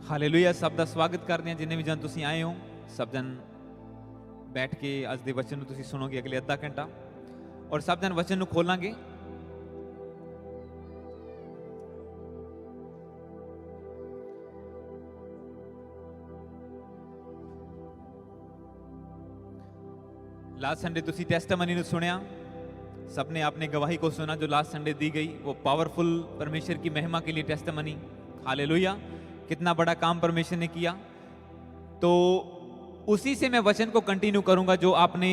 Hallelujah. ਸਭ ਦਾ ਸਵਾਗਤ ਕਰਦੇ ਹਾਂ ਜਿੰਨੇ ਵੀ ਜਨ ਤੁਸੀਂ ਆਏ ਹੋ। ਸਭ ਜਨ ਬੈਠ ਕੇ ਅੱਜ ਦੇ ਵਚਨ ਨੂੰ ਤੁਸੀਂ ਸੁਣੋਗੇ ਅਗਲੇ ਅੱਧਾ ਘੰਟਾ, ਔਰ ਸਭ ਜਨ ਵਚਨ ਨੂੰ ਖੋਲਾਂਗੇ। लास्ट संडे तुसी टेस्टिमनी ने सुनिया, सबने आपने गवाही को सुना जो लास्ट संडे दी गई, वो पावरफुल परमेश्वर की महिमा के लिए टेस्टिमनी। हालेलुया, कितना बड़ा काम परमेश्वर ने किया। तो उसी से मैं वचन को कंटिन्यू करूंगा जो आपने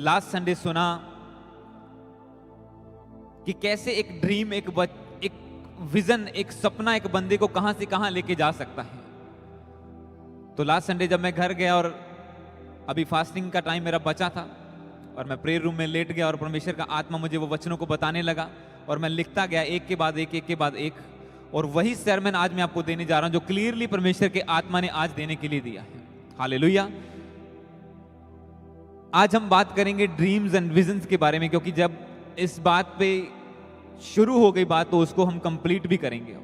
लास्ट संडे सुना कि कैसे एक ड्रीम, एक विजन, एक सपना एक बंदे को कहां से कहां लेके जा सकता है। तो लास्ट संडे जब मैं घर गया और अभी फास्टिंग का टाइम मेरा बचा था और मैं प्रेयर रूम में लेट गया और परमेश्वर का आत्मा मुझे वो वचनों को बताने लगा और मैं लिखता गया एक के बाद एक, एक के बाद एक। और वही sermon आज मैं आपको देने जा रहा हूं जो क्लियरली परमेश्वर के आत्मा ने आज देने के लिए दिया है। हालेलुया। आज हम बात करेंगे ड्रीम्स एंड विजन्स के बारे में, क्योंकि जब इस बात पे शुरू हो गई बात तो उसको हम कंप्लीट भी करेंगे,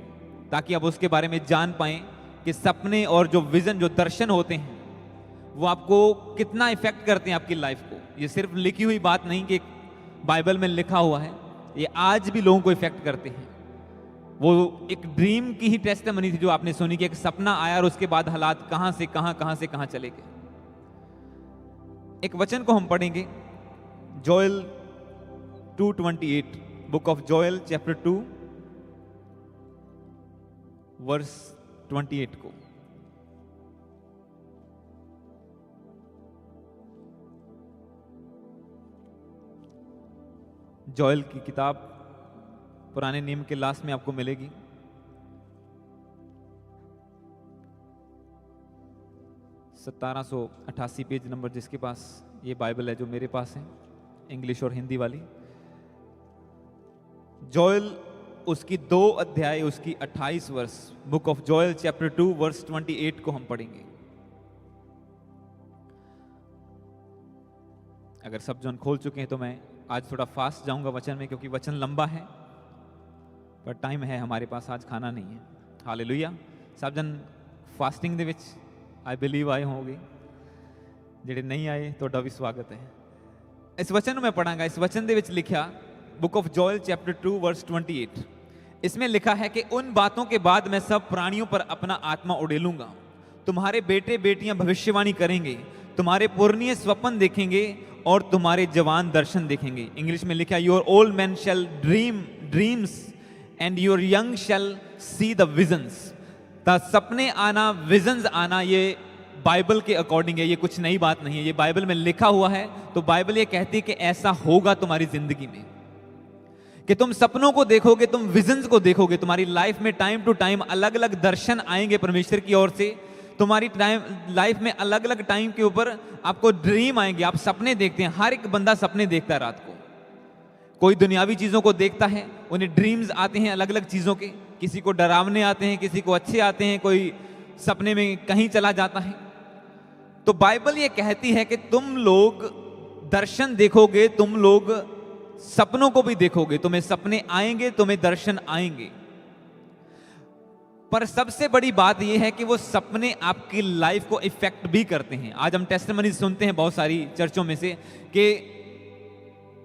ताकि अब उसके बारे में जान पाएं कि सपने और जो विजन, जो दर्शन होते हैं, वो आपको कितना इफेक्ट करते हैं आपकी लाइफ को। ये सिर्फ लिखी हुई बात नहीं कि बाइबल में लिखा हुआ है, ये आज भी लोगों को इफेक्ट करते हैं। वो एक ड्रीम की ही टेस्टिमनी थी जो आपने सुनी कि एक सपना आया और उसके बाद हालात कहां से कहां चले गए। एक वचन को हम पढ़ेंगे, Joel 2:28, book of Joel chapter 2 verse 28 को। जोएल की किताब पुराने नियम के लास्ट में आपको मिलेगी। 1788 पेज नंबर जिसके पास ये बाइबल है, जो मेरे पास है, इंग्लिश और हिंदी वाली। जोएल उसकी 2 अध्याय, उसकी 28 वर्ष, book of Joel chapter 2 verse 28 को हम पढ़ेंगे। अगर सब जन खोल चुके हैं तो मैं आज थोड़ा फास्ट जाऊंगा वचन में, क्योंकि वचन लंबा है पर टाइम है हमारे पास, आज खाना नहीं है। हालेलुया। सब जन fasting they which I believe आए होंगे, जेडे नहीं आए तो भी स्वागत है। इस वचन में पढ़ांगा। इस वचन दे विच लिखा, book of Joel chapter 2 verse 28, इसमें लिखा है कि उन बातों के बाद मैं सब प्राणियों पर अपना आत्मा उड़ेलूंगा, तुम्हारे बेटे बेटियां भविष्यवाणी करेंगे, तुम्हारे पुरनिये स्वप्न देखेंगे और तुम्हारे जवान दर्शन देखेंगे। इंग्लिश में लिखा, your old man shall dream dreams and your young shall see the visions. सपने आना, विजन्स आना, ये बाइबल के अकॉर्डिंग है, ये कुछ नई बात नहीं है, ये बाइबल में लिखा हुआ है। तो बाइबल ये कहती है कि ऐसा होगा तुम्हारी जिंदगी में, कि तुम सपनों को देखोगे, तुम विजन्स को देखोगे। तुम्हारी लाइफ में टाइम टू टाइम अलग अलग दर्शन आएंगे परमेश्वर की ओर से। तुम्हारी लाइफ में अलग अलग टाइम के ऊपर आपको ड्रीम आएंगे, आप सपने देखते हैं। हर एक बंदा सपने देखता है रात को। कोई दुनियावी चीजों को देखता है, उन्हें ड्रीम्स आते हैं अलग अलग चीजों के। किसी को डरावने आते हैं, किसी को अच्छे आते हैं, कोई सपने में कहीं चला जाता है। तो बाइबल ये कहती है कि तुम लोग दर्शन देखोगे, तुम लोग सपनों को भी देखोगे, तुम्हें सपने आएंगे, तुम्हें दर्शन आएंगे। पर सबसे बड़ी बात यह है कि वो सपने आपकी लाइफ को इफेक्ट भी करते हैं। आज हम टेस्टिमनी सुनते हैं बहुत सारी चर्चों में से कि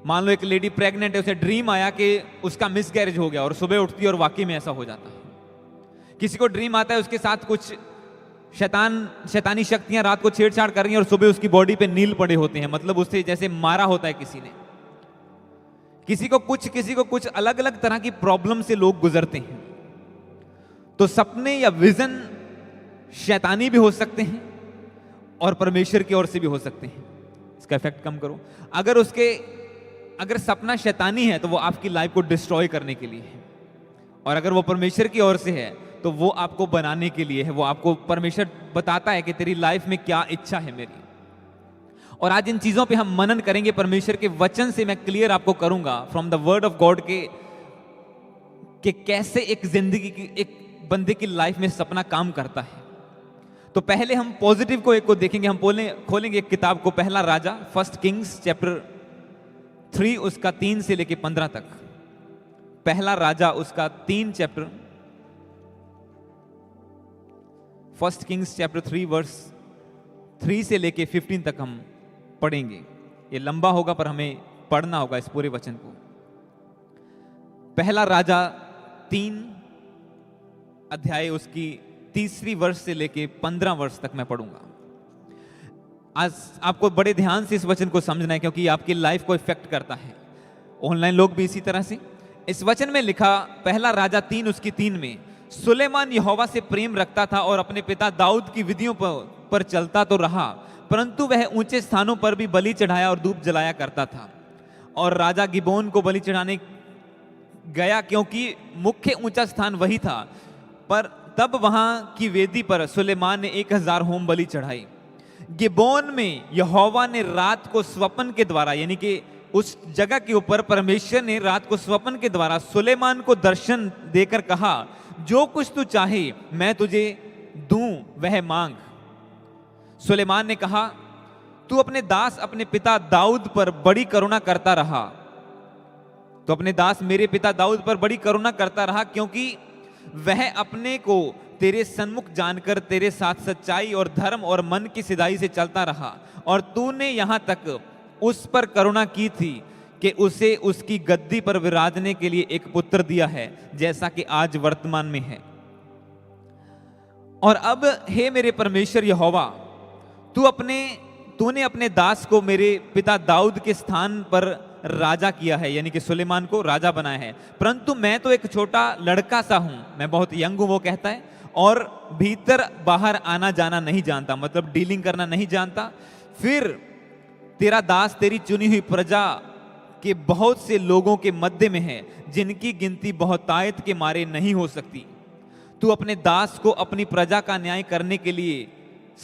मान लो एक लेडी प्रेग्नेंट है, उसे ड्रीम आया कि उसका मिसकैरेज हो गया और सुबह उठती है और वाकई में ऐसा हो जाता है। किसी को ड्रीम आता है उसके साथ कुछ शैतानी शक्तियां रात को छेड़छाड़ कर रही हैं और सुबह उसकी बॉडी पे नील पड़े होते हैं, मतलब उससे जैसे मारा होता है किसी ने। किसी को कुछ अलग अलग तरह की प्रॉब्लम से लोग गुजरते हैं। तो सपने या विजन शैतानी भी हो सकते हैं और परमेश्वर की ओर से भी हो सकते हैं। इसका इफेक्ट कम करो। अगर सपना शैतानी है तो वो आपकी लाइफ को डिस्ट्रॉय करने के लिए है, और अगर वो परमेश्वर की ओर से है तो वो आपको बनाने के लिए है। वो आपको परमेश्वर बताता है कि तेरी लाइफ में क्या इच्छा है मेरी। और आज इन चीजों पे हम मनन करेंगे। परमेश्वर के वचन से मैं क्लियर आपको करूंगा from the word of God के कैसे एक जिंदगी की, एक बंदे की लाइफ में सपना काम करता है। तो पहले हम पॉजिटिव को एक को देखेंगे। हम खोलेंगे एक किताब को, पहला राजा, फर्स्ट किंग्स चैप्टर 3 उसका 3 से लेके 15 तक। पहला राजा उसका 3 chapter first Kings chapter 3 verse 3 से लेके 15 तक हम पढ़ेंगे। ये लंबा होगा पर हमें पढ़ना होगा इस पूरे वचन को। पहला राजा 3 अध्याय उसकी 3 वर्ष से लेके 15 वर्ष तक मैं पढ़ूंगा। आज आपको बड़े ध्यान से इस वचन को समझना है क्योंकि आपकी लाइफ को इफेक्ट करता है। ऑनलाइन लोग भी इसी तरह से। इस वचन में लिखा, पहला राजा 3 उसकी 3 में, सुलेमान यहोवा से प्रेम रखता था और अपने पिता दाऊद की विधियों पर चलता तो रहा, परंतु वह ऊंचे स्थानों पर भी बलि चढ़ाया और धूप जलाया करता था। और राजा गिबोन को बलि चढ़ाने गया क्योंकि मुख्य ऊंचा स्थान वही था, पर तब वहां की वेदी पर सुलेमान ने 1000 होम बलि चढ़ाई। गिबोन में यहोवा ने रात को स्वप्न के द्वारा, यानी कि उस जगह के ऊपर परमेश्वर ने रात को स्वप्न के द्वारा सुलेमान को दर्शन देकर कहा, जो कुछ तू चाहे मैं तुझे दूं वह मांग। सुलेमान ने कहा, तू अपने दास अपने पिता दाऊद पर बड़ी करुणा करता रहा, तो अपने दास मेरे पिता दाऊद पर बड़ी करुणा करता रहा, क्योंकि वह अपने को तेरे सन्मुख जानकर तेरे साथ सच्चाई और धर्म और मन की सिधाई से चलता रहा, और तूने यहां तक उस पर करुणा की थी कि उसे उसकी गद्दी पर विराजने के लिए एक पुत्र दिया है, जैसा कि आज वर्तमान में है। और अब हे मेरे परमेश्वर यहोवा, तूने अपने दास को मेरे पिता दाऊद के स्थान पर राजा किया है, यानी कि सुलेमान को राजा बनाया है, परंतु मैं तो एक छोटा लड़का सा हूं, मैं बहुत यंग हूं वो कहता है, और भीतर बाहर आना जाना नहीं जानता, मतलब डीलिंग करना नहीं जानता। फिर तेरा दास तेरी चुनी हुई प्रजा के बहुत से लोगों के मध्य में है, जिनकी गिनती बहुतायत के मारे नहीं हो सकती। तू अपने दास को अपनी प्रजा का न्याय करने के लिए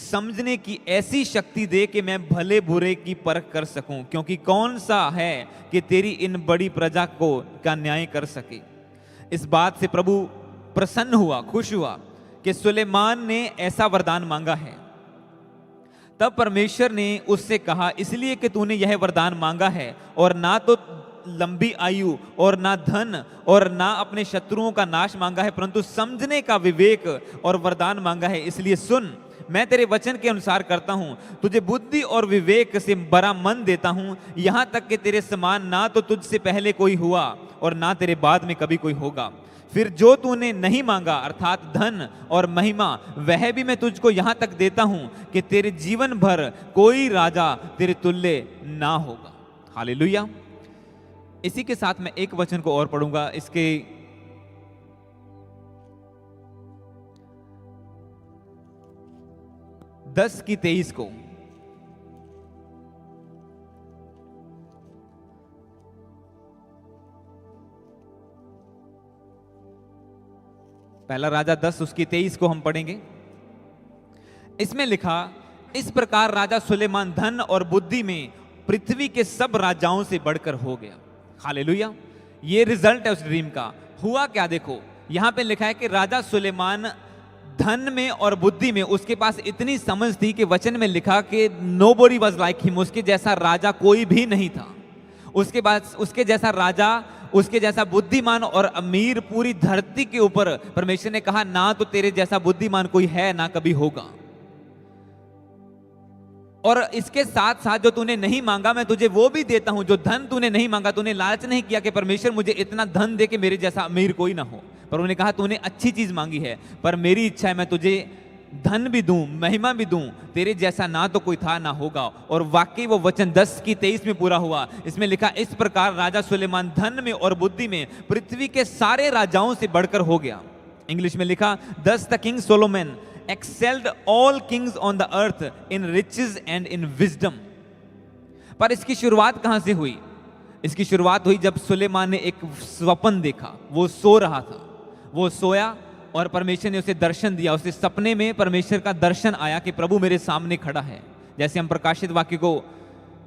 समझने की ऐसी शक्ति दे कि मैं भले बुरे की परख कर सकूं, क्योंकि कौन सा है कि तेरी इन बड़ी प्रजा को का न्याय कर सके। इस बात से प्रभु प्रसन्न हुआ, खुश हुआ कि सुलेमान ने ऐसा वरदान मांगा है। तब परमेश्वर ने उससे कहा, इसलिए कि तूने यह वरदान मांगा है, और ना तो लंबी आयु और ना धन और ना अपने शत्रुओं का नाश मांगा है, परंतु समझने का विवेक और वरदान मांगा है। इसलिए सुन, मैं तेरे वचन के अनुसार करता हूं, तुझे बुद्धि और विवेक से बड़ा मन देता हूं, यहां तक कि तेरे समान ना तो तुझसे पहले कोई हुआ और ना तेरे बाद में कभी कोई होगा। फिर जो तूने नहीं मांगा, अर्थात धन और महिमा, वह भी मैं तुझको यहां तक देता हूं कि तेरे जीवन भर कोई राजा तेरे तुल्य ना होगा। हालेलुया। इसी के साथ मैं एक वचन को और पढ़ूंगा, इसके 10 की 23 को। पहला राजा 10 उसकी 23 को हम पढ़ेंगे। इसमें लिखा, इस प्रकार राजा सुलेमान धन और बुद्धि में पृथ्वी के सब राजाओं से बढ़कर हो गया। हालेलुया। ये रिजल्ट है उस ड्रीम का। हुआ क्या देखो, यहां पे लिखा है कि राजा सुलेमान धन में और बुद्धि में उसके पास इतनी समझ थी कि वचन में लिखा कि नोबडी वाज लाइक हिम, उसके जैसा राजा कोई भी नहीं था। उसके बाद उसके जैसा राजा, उसके जैसा बुद्धिमान और अमीर पूरी धरती के ऊपर परमेश्वर ने कहा, ना तो तेरे जैसा बुद्धिमान कोई है ना कभी होगा। और इसके साथ साथ जो तूने नहीं मांगा मैं तुझे वो भी देता हूं। जो धन तूने नहीं मांगा, तूने लालच नहीं किया कि परमेश्वर मुझे इतना धन दे कि मेरे जैसा अमीर कोई ना हो, पर उन्होंने कहा तूने अच्छी चीज मांगी है, पर मेरी इच्छा है मैं तुझे धन भी दूं, महिमा भी दूं, तेरे जैसा ना तो कोई था ना होगा। और वाकई वो वचन 10 की 23 में पूरा हुआ। इसमें लिखा, इस प्रकार राजा सुलेमान धन में और बुद्धि में पृथ्वी के सारे राजाओं से बढ़कर हो गया। इंग्लिश में लिखा, thus the king Solomon excelled all kings on the earth in riches and in wisdom। पर इसकी शुरुआत कहां से हुई? इसकी शुरुआत हुई जब सुलेमान ने एक स्वप्न देखा। वो सो रहा था, वो सोया और परमेश्वर ने उसे दर्शन दिया। उसे सपने में परमेश्वर का दर्शन आया कि प्रभु मेरे सामने खड़ा है। जैसे हम प्रकाशित वाक्य को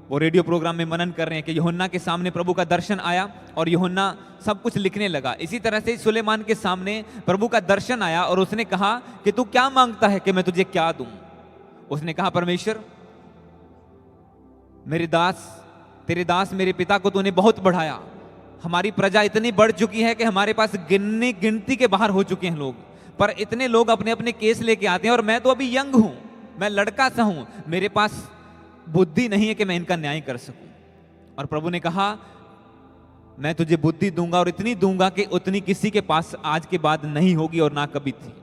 वो रेडियो प्रोग्राम में मनन कर रहे हैं कि यूहन्ना के सामने प्रभु का दर्शन आया और यूहन्ना सब कुछ लिखने लगा। इसी तरह से सुलेमान के सामने प्रभु का दर्शन आया और उसने कहा कि तू क्या मांगता है कि मैं तुझे क्या दूं? उसने कहा, परमेश्वर तेरे दास मेरे पिता को तूने बहुत बढ़ाया। हमारी प्रजा इतनी बढ़ चुकी है कि हमारे पास गिनती के बाहर हो चुके हैं लोग, पर इतने लोग अपने अपने केस लेके आते हैं और मैं तो अभी यंग हूं, मैं लड़का सा हूं, मेरे पास बुद्धि नहीं है कि मैं इनका न्याय कर सकूं। और प्रभु ने कहा मैं तुझे बुद्धि दूंगा और इतनी दूंगा कि उतनी किसी के पास आज के बाद नहीं होगी और ना कभी थी।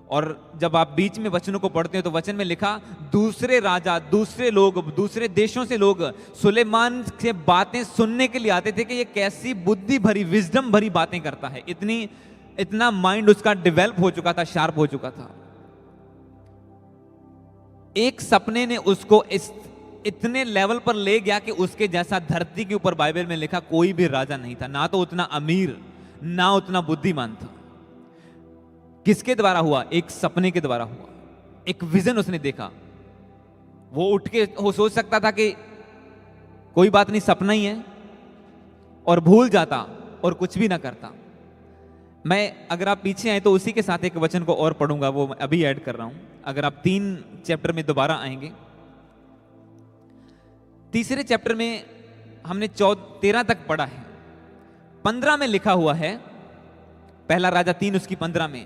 और जब आप बीच में वचनों को पढ़ते हो तो वचन में लिखा दूसरे राजा, दूसरे लोग, दूसरे देशों से लोग सुलेमान से बातें सुनने के लिए आते थे कि ये कैसी बुद्धि भरी, विजडम भरी बातें करता है। इतना माइंड उसका डेवलप हो चुका था, शार्प हो चुका था। एक सपने ने उसको इतने लेवल पर ले गया कि उसके जैसा धरती के ऊपर बाइबल में लिखा कोई भी राजा नहीं था, ना तो उतना अमीर ना उतना बुद्धिमान था। किसके द्वारा हुआ? एक सपने के द्वारा हुआ। एक विजन उसने देखा। वो उठ के वो सोच सकता था कि कोई बात नहीं, सपना ही है, और भूल जाता और कुछ भी ना करता। मैं अगर आप पीछे आए तो उसी के साथ एक वचन को और पढ़ूंगा, वो अभी ऐड कर रहा हूं। अगर आप 3 चैप्टर में दोबारा आएंगे, तीसरे चैप्टर में हमने 13 तक पढ़ा है। 15 में लिखा हुआ है, पहला राजा 3 उसकी 15 में,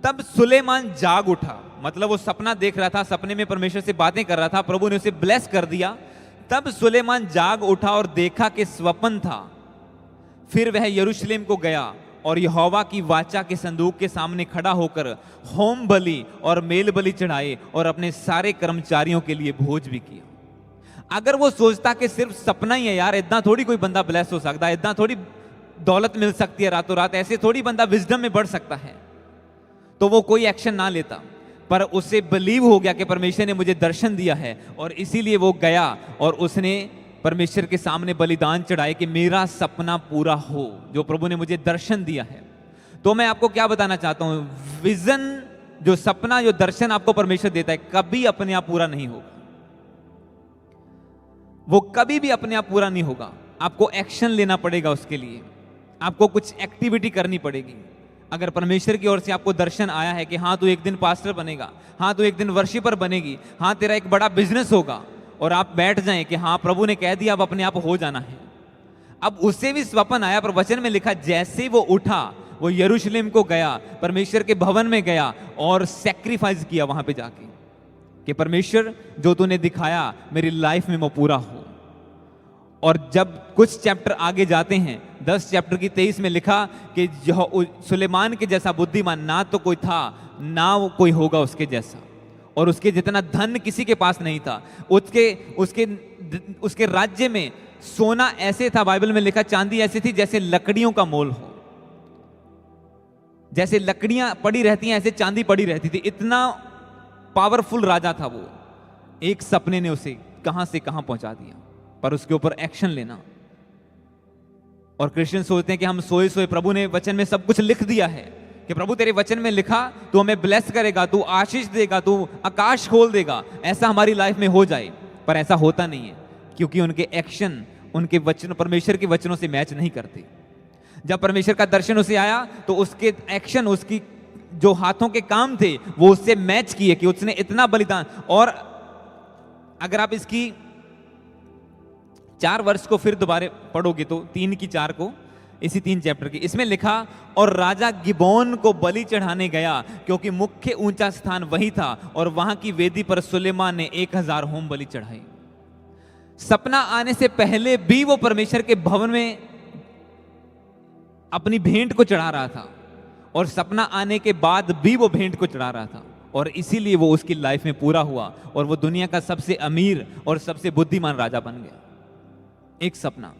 तब सुलेमान जाग उठा। मतलब वो सपना देख रहा था, सपने में परमेश्वर से बातें कर रहा था, प्रभु ने उसे ब्लेस कर दिया। तब सुलेमान जाग उठा और देखा कि स्वप्न था। फिर वह यरूशलेम को गया और यहोवा की वाचा के संदूक के सामने खड़ा होकर होम बलि और मेल बलि चढ़ाए और अपने सारे कर्मचारियों के लिए भोज भी किया। अगर वो सोचता कि सिर्फ सपना ही है यार, इतना थोड़ी कोई बंदा ब्लेस हो सकता है, इतना थोड़ी दौलत मिल सकती है रातों रात, ऐसे थोड़ी बंदा विजडम में बढ़ सकता है, तो वो कोई एक्शन ना लेता। पर उसे बिलीव हो गया कि परमेश्वर ने मुझे दर्शन दिया है, और इसीलिए वो गया और उसने परमेश्वर के सामने बलिदान चढ़ाए कि मेरा सपना पूरा हो, जो प्रभु ने मुझे दर्शन दिया है। तो मैं आपको क्या बताना चाहता हूं, विजन, जो सपना, जो दर्शन आपको परमेश्वर देता है, कभी अपने आप पूरा नहीं होगा। वो कभी भी अपने आप पूरा नहीं होगा। आपको एक्शन लेना पड़ेगा उसके लिए, आपको कुछ एक्टिविटी करनी पड़ेगी। अगर परमेश्वर की ओर से आपको दर्शन आया है कि हाँ तू एक दिन पास्टर बनेगा, हाँ तू एक दिन वर्शिपर बनेगी, हाँ तेरा एक बड़ा बिजनेस होगा, और आप बैठ जाएं कि हाँ प्रभु ने कह दिया अब अपने आप हो जाना है। अब उससे भी स्वप्न आया, पर वचन में लिखा जैसे वो उठा वो यरूशलेम को गया, परमेश्वर के भवन में गया और सैक्रिफाइस किया वहां पे जाके कि परमेश्वर जो तूने दिखाया मेरी लाइफ में वो पूरा हो। और जब कुछ चैप्टर आगे जाते हैं, 10 चैप्टर की 23 में लिखा कि सुलेमान के जैसा बुद्धिमान ना तो कोई था, ना वो कोई होगा उसके जैसा, और उसके जितना धन किसी के पास नहीं था। उसके राज्य में सोना ऐसे था, बाइबल में लिखा चांदी ऐसी थी जैसे लकड़ियों का मोल हो, जैसे लकड़ियां पड़ी रहती हैं ऐसे चांदी पड़ी रहती थी। इतना पावरफुल राजा था वो। एक सपने ने उसे कहां से कहां पहुंचा दिया, पर उसके ऊपर एक्शन लेना। और क्रिश्चियन सोचते हैं कि हम सोए सोए, प्रभु ने वचन में सब कुछ लिख दिया है कि प्रभु तेरे वचन में लिखा तू हमें ब्लेस करेगा, तू आशीष देगा, तू आकाश खोल देगा, ऐसा हमारी लाइफ में हो जाए। पर ऐसा होता नहीं है, क्योंकि उनके एक्शन उनके वचन परमेश्वर के वचनों से मैच नहीं करते। जब परमेश्वर का दर्शन उसे आया तो उसके एक्शन, उसकी जो हाथों के काम थे वो उससे मैच किए कि उसने इतना बलिदान। और अगर आप इसकी 4 वर्ष को फिर दोबारा पढ़ोगे तो 3 की 4 को, इसी 3 चैप्टर की, इसमें लिखा और राजा गिबोन को बलि चढ़ाने गया क्योंकि मुख्य ऊंचा स्थान वही था, और वहां की वेदी पर सुलेमान ने 1000 होम बलि चढ़ाई। सपना आने से पहले भी वो परमेश्वर के भवन में अपनी भेंट को चढ़ा रहा था, और सपना आने के बाद भी वो भेंट को चढ़ा रहा था, और इसीलिए वो उसकी लाइफ में पूरा हुआ और वो दुनिया का सबसे अमीर और सबसे बुद्धिमान राजा बन गया। एक सपना।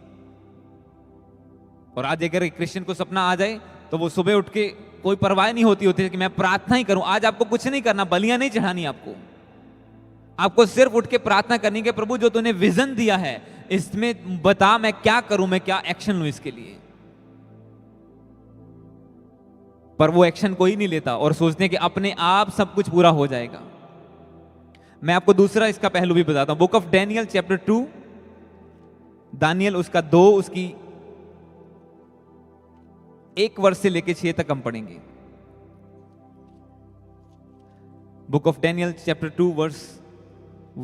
और आज अगर एक क्रिश्चियन को सपना आ जाए तो वो सुबह उठ के कोई परवाह नहीं होती कि मैं प्रार्थना ही करूं। आज आपको कुछ नहीं करना, बलियां नहीं चढ़ानी, आपको सिर्फ उठ के प्रार्थना करनी कि प्रभु जो तूने विजन दिया है इसमें बता मैं क्या करूं, मैं क्या एक्शन लूं इसके लिए। पर वो एक्शन कोई नहीं लेता और सोचते हैं कि अपने आप सब कुछ पूरा हो जाएगा। मैं आपको दूसरा इसका पहलू भी बताता हूं। बुक ऑफ डैनियल चैप्टर 2, दानियल उसका 2, उसकी 1 वर्ष से लेके 6 तक हम पढ़ेंगे। Book of Daniel chapter 2 verse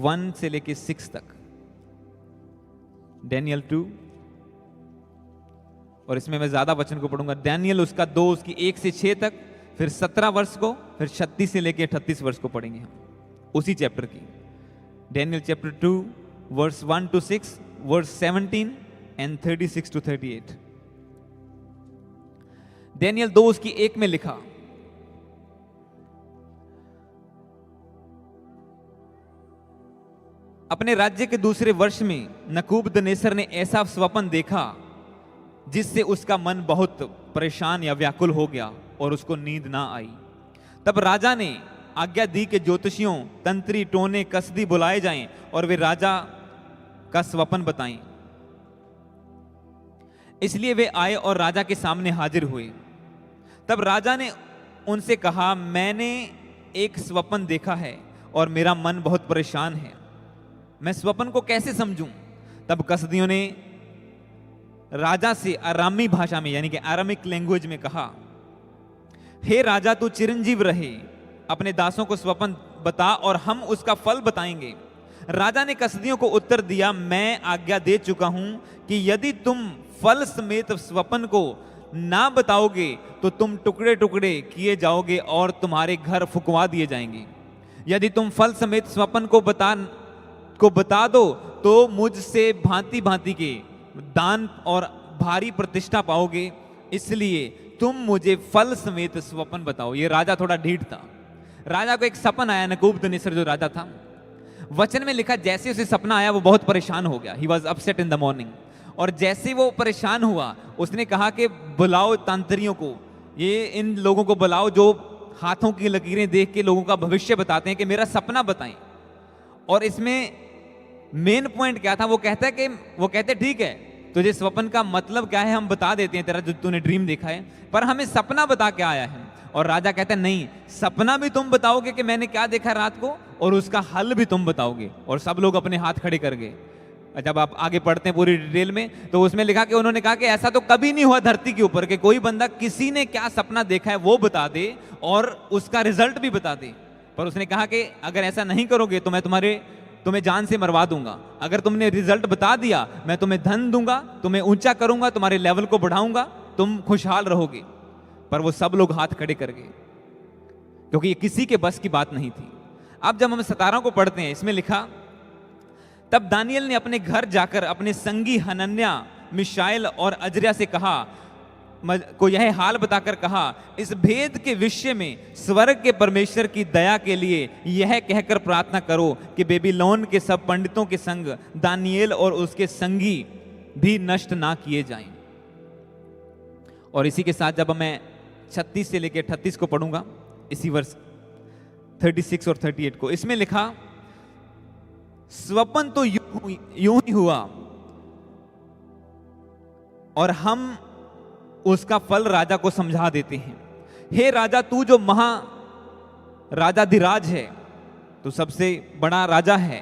1 से लेके 6 तक। डैनियल 2, और इसमें मैं ज्यादा वचन को पढ़ूंगा। डैनियल उसका 2, उसकी 1 से 6 तक, फिर 17 वर्ष को, फिर 36 से लेके 38 वर्ष को पढ़ेंगे हम उसी चैप्टर की। Daniel chapter 2 verse 1 to 6, verse 17 and 36 to 38। Daniel 2 उसकी 1 में लिखा, अपने राज्य के दूसरे वर्ष में नबूकदनेस्सर ने ऐसा स्वप्न देखा जिससे उसका मन बहुत परेशान या व्याकुल हो गया और उसको नींद ना आई। तब राजा ने आज्ञा दी कि ज्योतिषियों, तंत्री, टोने, कसदी बुलाए जाएं और वे राजा का स्वप्न बताएं। इसलिए वे आए और राजा के सामने हाजिर हुए। तब राजा ने उनसे कहा, मैंने एक स्वप्न देखा है और मेरा मन बहुत परेशान है, मैं स्वप्न को कैसे समझूं? तब कसदियों ने राजा से अरामी भाषा में यानी कि अरामिक लैंग्वेज में कहा, हे राजा, तू चिरंजीव रहे, अपने दासों को स्वप्न बता और हम उसका फल बताएंगे। राजा ने कसदियों को उत्तर दिया, मैं आज्ञा दे चुका हूं कि यदि तुम फल समेत स्वप्न को ना बताओगे तो तुम टुकड़े टुकड़े किए जाओगे और तुम्हारे घर फुकवा दिए जाएंगे। यदि तुम फल समेत स्वप्न को बता दो तो मुझसे भांति भांति के दान और भारी प्रतिष्ठा पाओगे, इसलिए तुम मुझे फल समेत स्वप्न बताओ। ये राजा थोड़ा ढीठ था। राजा को एक सपना आया, नबूकदनेस्सर जो राजा था, वचन में लिखा जैसे उसे सपना आया वो बहुत परेशान हो गया। He was upset in the morning. और जैसे वो परेशान हुआ उसने कहा कि बुलाओ तांत्रियों को, ये इन लोगों को बुलाओ जो हाथों की लकीरें देख के लोगों का भविष्य बताते हैं, कि मेरा सपना बताएं। और इसमें मेन पॉइंट क्या था? वो कहते ठीक है, तुझे स्वप्न का मतलब क्या है हम बता देते हैं, तेरा जो तूने ड्रीम देखा है, पर हमें सपना बता के आया है। और राजा कहता है नहीं, सपना भी तुम बताओगे कि मैंने क्या देखा रात को, और उसका हल भी तुम बताओगे। और सब लोग अपने हाथ खड़े कर गए। जब आप आगे पढ़ते हैं पूरी डिटेल में तो उसमें लिखा कि उन्होंने कहा कि ऐसा तो कभी नहीं हुआ धरती के ऊपर कि कोई बंदा किसी ने क्या सपना देखा है वो बता दे और उसका रिजल्ट भी बता दे। पर उसने कहा कि अगर ऐसा नहीं करोगे तो मैं तुम्हें जान से मरवा दूंगा। अगर तुमने रिजल्ट बता दिया मैं तुम्हें धन दूंगा, तुम्हें ऊंचा करूंगा, तुम्हारे लेवल को बढ़ाऊंगा, तुम खुशहाल रहोगे। पर वो सब लोग हाथ खड़े कर गए क्योंकि ये किसी के बस की बात नहीं थी। अब जब हम 17 को पढ़ते हैं, इसमें लिखा, तब दानियल ने अपने घर जाकर अपने संगी हनन्याह, मिशाएल और अजर्याह से कहा, को यह हाल बताकर कहा, इस भेद के विषय में स्वर्ग के परमेश्वर की दया के लिए यह कहकर प्रार्थना करो कि बेबीलोन के सब पंडितों के संग दानियल और उसके संगी भी नष्ट ना किए जाएं। और इसी के साथ जब मैं 36 से लेकर 38 को पढ़ूंगा, इसी वर्ष 36 और 38 को, इसमें लिखा, स्वप्न तो यूं ही हुआ और हम उसका फल राजा को समझा देते हैं। हे राजा, तू जो महा राजाधिराज है, तू सबसे बड़ा राजा है,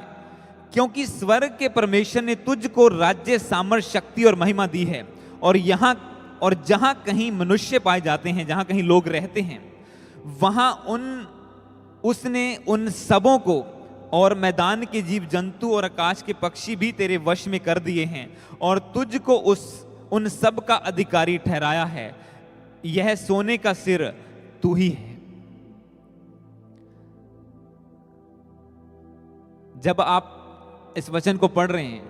क्योंकि स्वर्ग के परमेश्वर ने तुझको राज्य, सामर्थ, शक्ति और महिमा दी है। और जहां कहीं मनुष्य पाए जाते हैं, जहां कहीं लोग रहते हैं, वहां उसने उन सबों को और मैदान के जीव जंतु और आकाश के पक्षी भी तेरे वश में कर दिए हैं और तुझको उन सब का अधिकारी ठहराया है। यह सोने का सिर तू ही है। जब आप इस वचन को पढ़ रहे हैं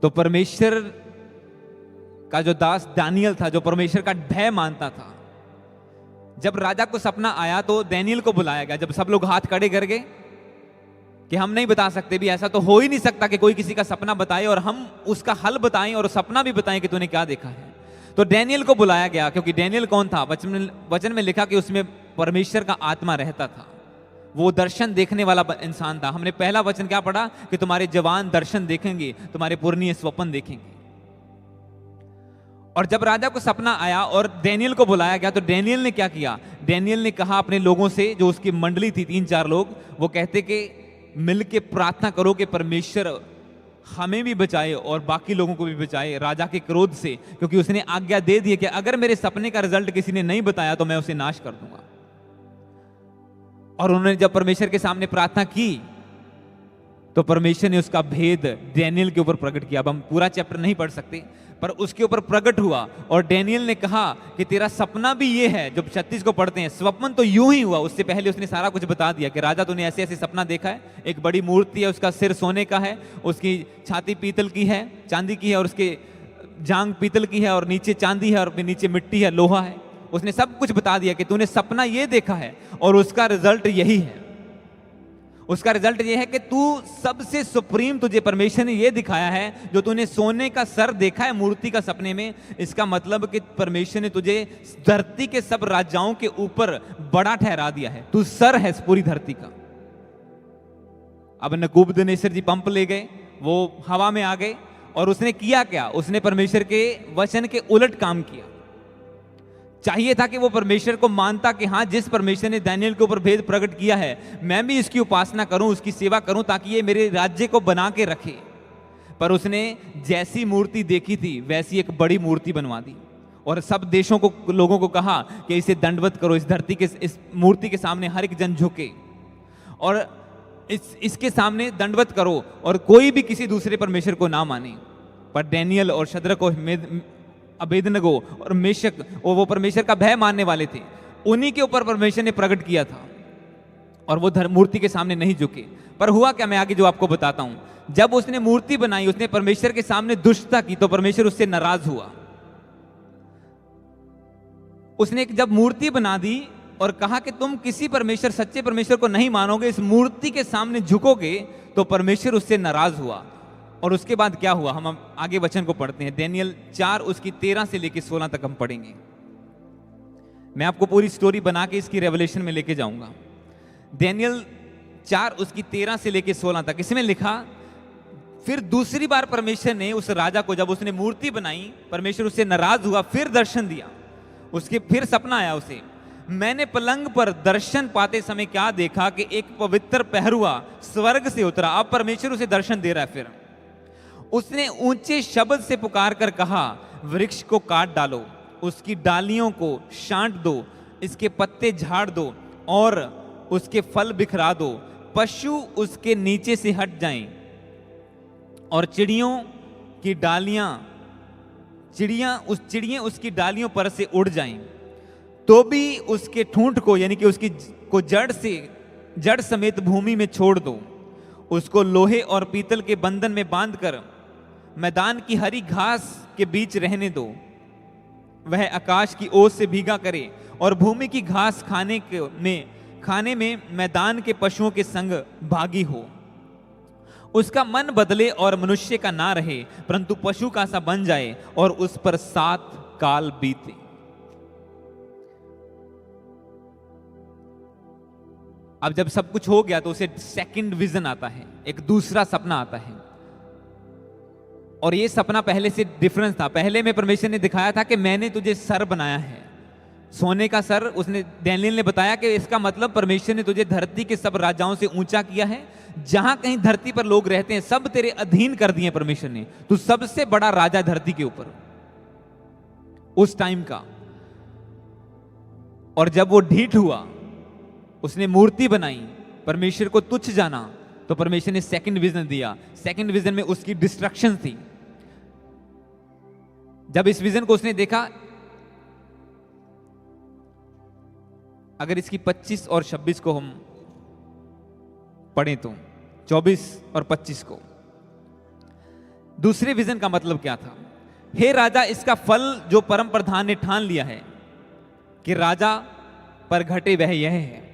तो परमेश्वर का जो दास दानियल था, जो परमेश्वर का भय मानता था, जब राजा को सपना आया तो दानियल को बुलाया गया। जब सब लोग हाथ खड़े कर गए कि हम नहीं बता सकते, भी ऐसा तो हो ही नहीं सकता कि कोई किसी का सपना बताए और हम उसका हल बताएं और सपना भी बताएं कि तूने क्या देखा है, तो दानियल को बुलाया गया। क्योंकि दानियल कौन था? वचन में लिखा कि उसमें परमेश्वर का आत्मा रहता था, वो दर्शन देखने वाला इंसान था। हमने पहला वचन क्या पढ़ा कि तुम्हारे जवान दर्शन देखेंगे, तुम्हारे पुरनिये स्वप्न देखेंगे। और जब राजा को सपना आया और दानियल को बुलाया गया तो दानियल ने क्या किया? दानियल ने कहा अपने लोगों से, जो उसकी मंडली थी 3-4 लोग, वो कहते कि मिलके प्रार्थना करो कि परमेश्वर हमें भी बचाए और बाकी लोगों को भी बचाए राजा के क्रोध से, क्योंकि उसने आज्ञा दे दी कि अगर मेरे सपने का रिजल्ट किसी ने नहीं बताया तो मैं उसे नाश कर दूंगा। और उन्होंने जब परमेश्वर के सामने प्रार्थना की तो परमेश्वर ने उसका भेद दानियल के ऊपर प्रकट किया। अब हम पूरा चैप्टर नहीं पढ़ सकते, पर उसके ऊपर प्रकट हुआ और डैनियल ने कहा कि तेरा सपना भी ये है। जब 36 को पढ़ते हैं, स्वप्न तो यूं ही हुआ, उससे पहले उसने सारा कुछ बता दिया कि राजा तूने ऐसे ऐसे सपना देखा है, एक बड़ी मूर्ति है, उसका सिर सोने का है, उसकी छाती पीतल की है, चांदी की है, और उसके जांग पीतल की है, और नीचे चांदी है, और नीचे मिट्टी है, लोहा है। उसने सब कुछ बता दिया कि तूने सपना ये देखा है और उसका रिजल्ट यही है। उसका रिजल्ट ये है कि तू सबसे सुप्रीम, तुझे परमेश्वर ने ये दिखाया है, जो तूने सोने का सर देखा है मूर्ति का सपने में, इसका मतलब कि परमेश्वर ने तुझे धरती के सब राजाओं के ऊपर बड़ा ठहरा दिया है, तू सर है इस पूरी धरती का। अब नबूकदनेस्सर जी पंप ले गए, वो हवा में आ गए, और उसने किया क्या? उसने परमेश्वर के वचन के उलट काम किया। चाहिए था कि वो परमेश्वर को मानता कि हाँ, जिस परमेश्वर ने दानियल के ऊपर भेद प्रकट किया है, मैं भी इसकी उपासना करूं, उसकी सेवा करूं, ताकि ये मेरे राज्य को बना के रखे। पर उसने जैसी मूर्ति देखी थी वैसी एक बड़ी मूर्ति बनवा दी, और सब देशों को, लोगों को कहा कि इसे दंडवत करो, इस धरती के, इस मूर्ति के सामने हर एक जन झुके, और इसके सामने दंडवत करो, और कोई भी किसी दूसरे परमेश्वर को ना माने। पर डैनियल और शद्रक और अबेदनगो और मेशक, और वो परमेश्वर का भय मानने वाले थे, उन्हीं के ऊपर परमेश्वर ने प्रकट किया था, और वो मूर्ति के सामने नहीं झुके। पर हुआ क्या, मैं आगे जो आपको बताता हूं। जब उसने मूर्ति बनाई, उसने परमेश्वर के सामने दुष्टता की, तो परमेश्वर उससे नाराज हुआ। उसने जब मूर्ति बना दी और कहा कि तुम किसी परमेश्वर, सच्चे परमेश्वर को नहीं मानोगे, इस मूर्ति के सामने झुकोगे, तो परमेश्वर उससे नाराज हुआ। और उसके बाद क्या हुआ, हम आगे वचन को पढ़ते हैं। दानियेल 4 उसकी 13 से लेकर 16 तक हम पढ़ेंगे। मैं आपको पूरी स्टोरी बना के इसकी रेवलेशन में लेके जाऊंगा। दानियेल 4 उसकी 13 से लेकर 16 तक, इसमें लिखा, फिर दूसरी बार परमेश्वर ने उस राजा को, जब उसने मूर्ति बनाई, परमेश्वर उससे नाराज हुआ, फिर दर्शन दिया। उसके फिर सपना आया उसे, मैंने पलंग पर दर्शन पाते समय क्या देखा कि एक पवित्र पहरुआ स्वर्ग से उतरा। अब परमेश्वर उसे दर्शन दे रहा है। फिर उसने ऊंचे शब्द से पुकार कर कहा, वृक्ष को काट डालो, उसकी डालियों को छांट दो, इसके पत्ते झाड़ दो और उसके फल बिखरा दो, पशु उसके नीचे से हट जाएं और चिड़ियां उसकी डालियों पर से उड़ जाएं, तो भी उसके ठूंठ को, यानी कि उसकी को जड़ समेत भूमि में छोड़ दो। उसको लोहे और पीतल के बंधन में बांधकर मैदान की हरी घास के बीच रहने दो। वह आकाश की ओस से भीगा करे और भूमि की घास खाने में मैदान के पशुओं के संग भागी हो। उसका मन बदले और मनुष्य का ना रहे, परंतु पशु का सा बन जाए और उस पर 7 काल बीते। अब जब सब कुछ हो गया तो उसे सेकंड विजन आता है, एक दूसरा सपना आता है। और ये सपना पहले से डिफरेंस था। पहले में परमेश्वर ने दिखाया था कि मैंने तुझे सर बनाया है, सोने का सर। उसने, दानियेल ने बताया कि इसका मतलब परमेश्वर ने तुझे धरती के सब राजाओं से ऊंचा किया है। जहां कहीं धरती पर लोग रहते हैं, सब तेरे अधीन कर दिए परमेश्वर ने। तू सबसे बड़ा राजा धरती के ऊपर उस टाइम का। और जब वो ढीठ हुआ, उसने मूर्ति बनाई, परमेश्वर को तुच्छ जाना, तो परमेश्वर ने सेकंड विजन दिया। सेकंड विजन में उसकी डिस्ट्रक्शन थी। जब इस विजन को उसने देखा, अगर इसकी 25 और 26 को हम पढ़ें तो 24 और 25 को, दूसरे विजन का मतलब क्या था? हे राजा, इसका फल जो परम प्रधान ने ठान लिया है कि राजा पर घटे, वह यह है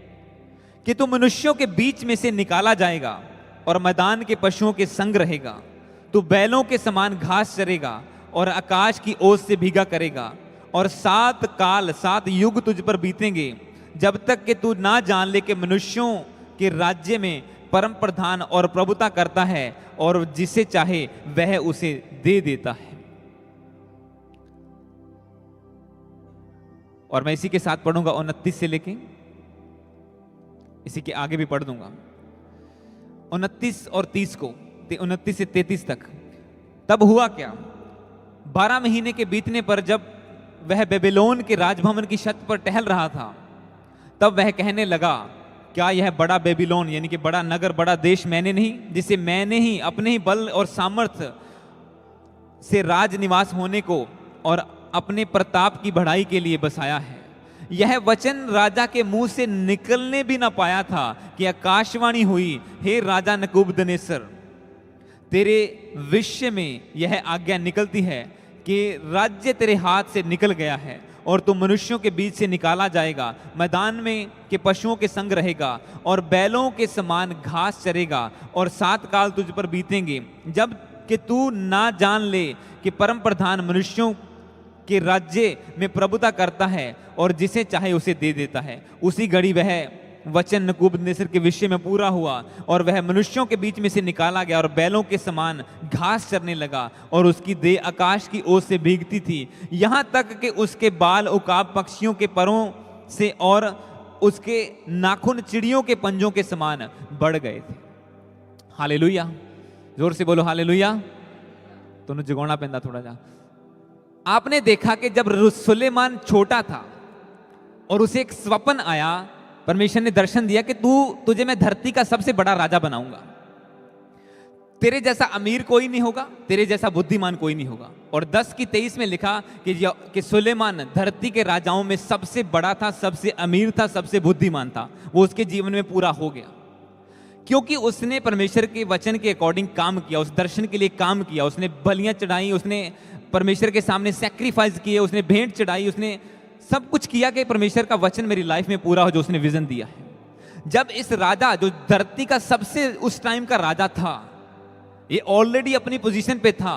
कि तू मनुष्यों के बीच में से निकाला जाएगा और मैदान के पशुओं के संग रहेगा। तू बैलों के समान घास चरेगा और आकाश की ओस से भीगा करेगा। और 7 काल, 7 युग तुझ पर बीतेंगे, जब तक कि तू ना जान ले कि मनुष्यों के राज्य में परम प्रधान और प्रभुता करता है और जिसे चाहे वह उसे दे देता है। और मैं इसी के साथ पढ़ूंगा 29 से लेके, इसी के आगे भी पढ़ दूंगा 29 और 30 को, 29 से 33 तक। तब हुआ क्या, 12 महीने के बीतने पर जब वह बेबीलोन के राजभवन की छत पर टहल रहा था, तब वह कहने लगा, क्या यह बड़ा बेबीलोन, यानी कि बड़ा नगर, बड़ा देश मैंने नहीं, जिसे मैंने ही अपने ही बल और सामर्थ्य से राज निवास होने को और अपने प्रताप की बढ़ाई के लिए बसाया है। यह वचन राजा के मुंह से निकलने भी ना पाया था कि आकाशवाणी हुई, हे राजा नबूकदनेस्सर, तेरे विषय में यह आज्ञा निकलती है कि राज्य तेरे हाथ से निकल गया है और तू मनुष्यों के बीच से निकाला जाएगा, मैदान में के पशुओं के संग रहेगा और बैलों के समान घास चरेगा, और 7 काल तुझ पर बीतेंगे जब कि तू ना जान ले कि परम प्रधान मनुष्यों के राज्य में प्रभुता करता है और जिसे चाहे उसे दे देता है। उसी घड़ी वह वचन नबूकदनेस्सर के विषय में पूरा हुआ और वह मनुष्यों के बीच में से निकाला गया और बैलों के समान घास चरने लगा और उसकी देह आकाश की ओर से भीगती थी, यहाँ तक कि उसके बाल उकाब पक्षियों के परों से और उसके नाखून चिड़ियों के पंजों के समान बढ़ गए थे। हालेलुया, जोर से बोलो हालेलुया। तो जगोना पैंदा थोड़ा जा। आपने देखा कि जब सुलेमान छोटा था और उसे एक स्वप्न आया, परमेश्वर ने दर्शन दिया कि तुझे मैं धरती का सबसे बड़ा राजा बनाऊंगा, तेरे जैसा अमीर कोई नहीं होगा, तेरे जैसा बुद्धिमान कोई नहीं होगा। और 10:23 में लिखा कि सुलेमान धरती के राजाओं में सबसे बड़ा था, सबसे अमीर था, सबसे बुद्धिमान था। वो उसके जीवन में पूरा हो गया क्योंकि उसने परमेश्वर के वचन के अकॉर्डिंग काम किया, उस दर्शन के लिए काम किया। उसने बलियां चढ़ाई, उसने परमेश्वर के सामने सैक्रिफाइस किए, उसने भेंट चढ़ाई, उसने सब कुछ किया कि परमेश्वर का वचन मेरी लाइफ में पूरा हो जो उसने विजन दिया है। जब इस राजा जो धरती का सबसे उस टाइम का राजा था, ये ऑलरेडी अपनी पोजीशन पे था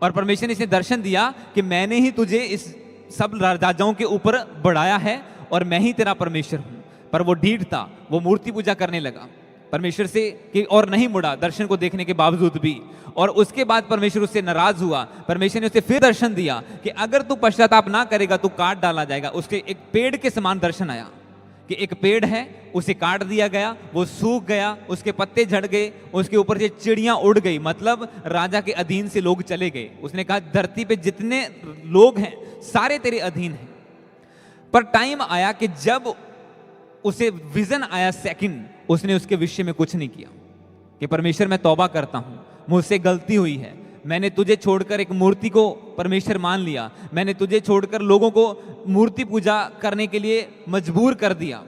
और परमेश्वर ने इसे दर्शन दिया कि मैंने ही तुझे इस सब राजाओं के ऊपर बढ़ाया है और मैं ही तेरा परमेश्वर हूं। पर वो ढीठ था, वो मूर्ति पूजा करने लगा परमेश्वर से कि और नहीं मुड़ा दर्शन को देखने के बावजूद भी। और उसके बाद परमेश्वर उससे नाराज हुआ। परमेश्वर ने उसे फिर दर्शन दिया कि अगर तू पश्चाताप ना करेगा तो काट डाला जाएगा। उसके एक पेड़ के समान दर्शन आया कि एक पेड़ है, उसे काट दिया गया, वो सूख गया, उसके पत्ते झड़ गए, उसके ऊपर से चिड़ियां उड़ गई, मतलब राजा के अधीन से लोग चले गए। उसने कहा धरती पे जितने लोग हैं सारे तेरे अधीन हैं। पर टाइम आया कि जब उसे विजन आया सेकंड, उसने उसके विषय में कुछ नहीं किया कि परमेश्वर मैं तौबा करता हूं, मुझसे गलती हुई है, मैंने तुझे छोड़कर एक मूर्ति को परमेश्वर मान लिया, मैंने तुझे छोड़कर लोगों को मूर्ति पूजा करने के लिए मजबूर कर दिया।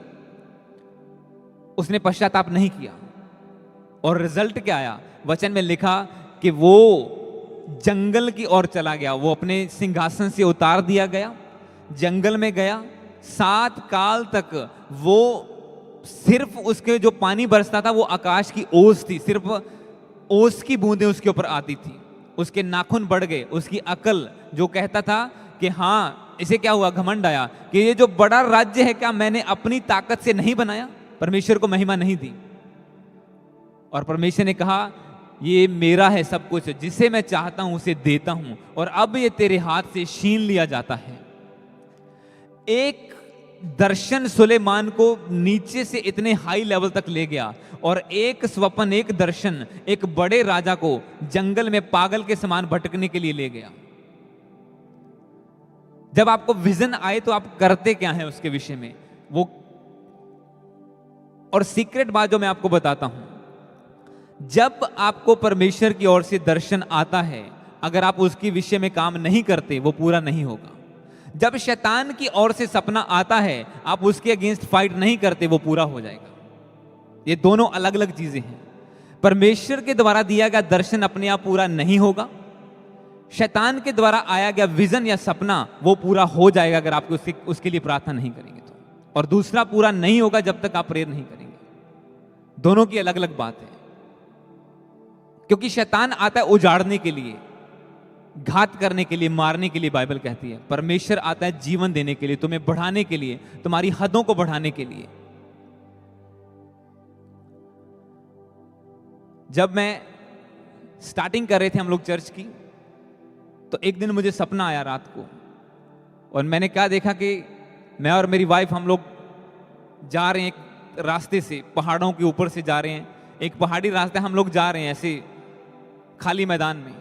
उसने पश्चाताप नहीं किया और रिजल्ट क्या आया? वचन में लिखा कि वो जंगल की ओर चला गया, वो अपने सिंहासन से उतार दिया गया, जंगल में गया। 7 काल तक वो सिर्फ उसके जो पानी बरसता था वो आकाश की ओस थी, सिर्फ ओस की बूंदें उसके ऊपर आती थी। उसके नाखून बढ़ गए, उसकी अकल जो कहता था कि हाँ, इसे क्या हुआ, घमंड आया कि ये जो बड़ा राज्य है क्या मैंने अपनी ताकत से नहीं बनाया, परमेश्वर को महिमा नहीं दी। और परमेश्वर ने कहा ये मेरा है सब कुछ, जिसे मैं चाहता हूं उसे देता हूं, और अब ये तेरे हाथ से छीन लिया जाता है। एक दर्शन सुलेमान को नीचे से इतने हाई लेवल तक ले गया और एक स्वप्न, एक दर्शन एक बड़े राजा को जंगल में पागल के समान भटकने के लिए ले गया। जब आपको विजन आए तो आप करते क्या हैं उसके विषय में वो। और सीक्रेट बात जो मैं आपको बताता हूं, जब आपको परमेश्वर की ओर से दर्शन आता है, अगर आप उसके विषय में काम नहीं करते वो पूरा नहीं होगा। जब शैतान की ओर से सपना आता है, आप उसके अगेंस्ट फाइट नहीं करते, वो पूरा हो जाएगा। ये दोनों अलग अलग चीजें हैं। परमेश्वर के द्वारा दिया गया दर्शन अपने आप पूरा नहीं होगा, शैतान के द्वारा आया गया विजन या सपना वो पूरा हो जाएगा अगर आप उसके लिए प्रार्थना नहीं करेंगे तो। और दूसरा पूरा नहीं होगा जब तक आप प्रेयर नहीं करेंगे। दोनों की अलग अलग बात है, क्योंकि शैतान आता है उजाड़ने के लिए, घात करने के लिए, मारने के लिए बाइबल कहती है। परमेश्वर आता है जीवन देने के लिए, तुम्हें बढ़ाने के लिए, तुम्हारी हदों को बढ़ाने के लिए। जब मैं स्टार्टिंग कर रहे थे हम लोग चर्च की, तो एक दिन मुझे सपना आया रात को, और मैंने क्या देखा कि मैं और मेरी वाइफ हम लोग जा रहे हैं एक रास्ते से, पहाड़ों के ऊपर से जा रहे हैं, एक पहाड़ी रास्ते हम लोग जा रहे हैं ऐसे खाली मैदान में,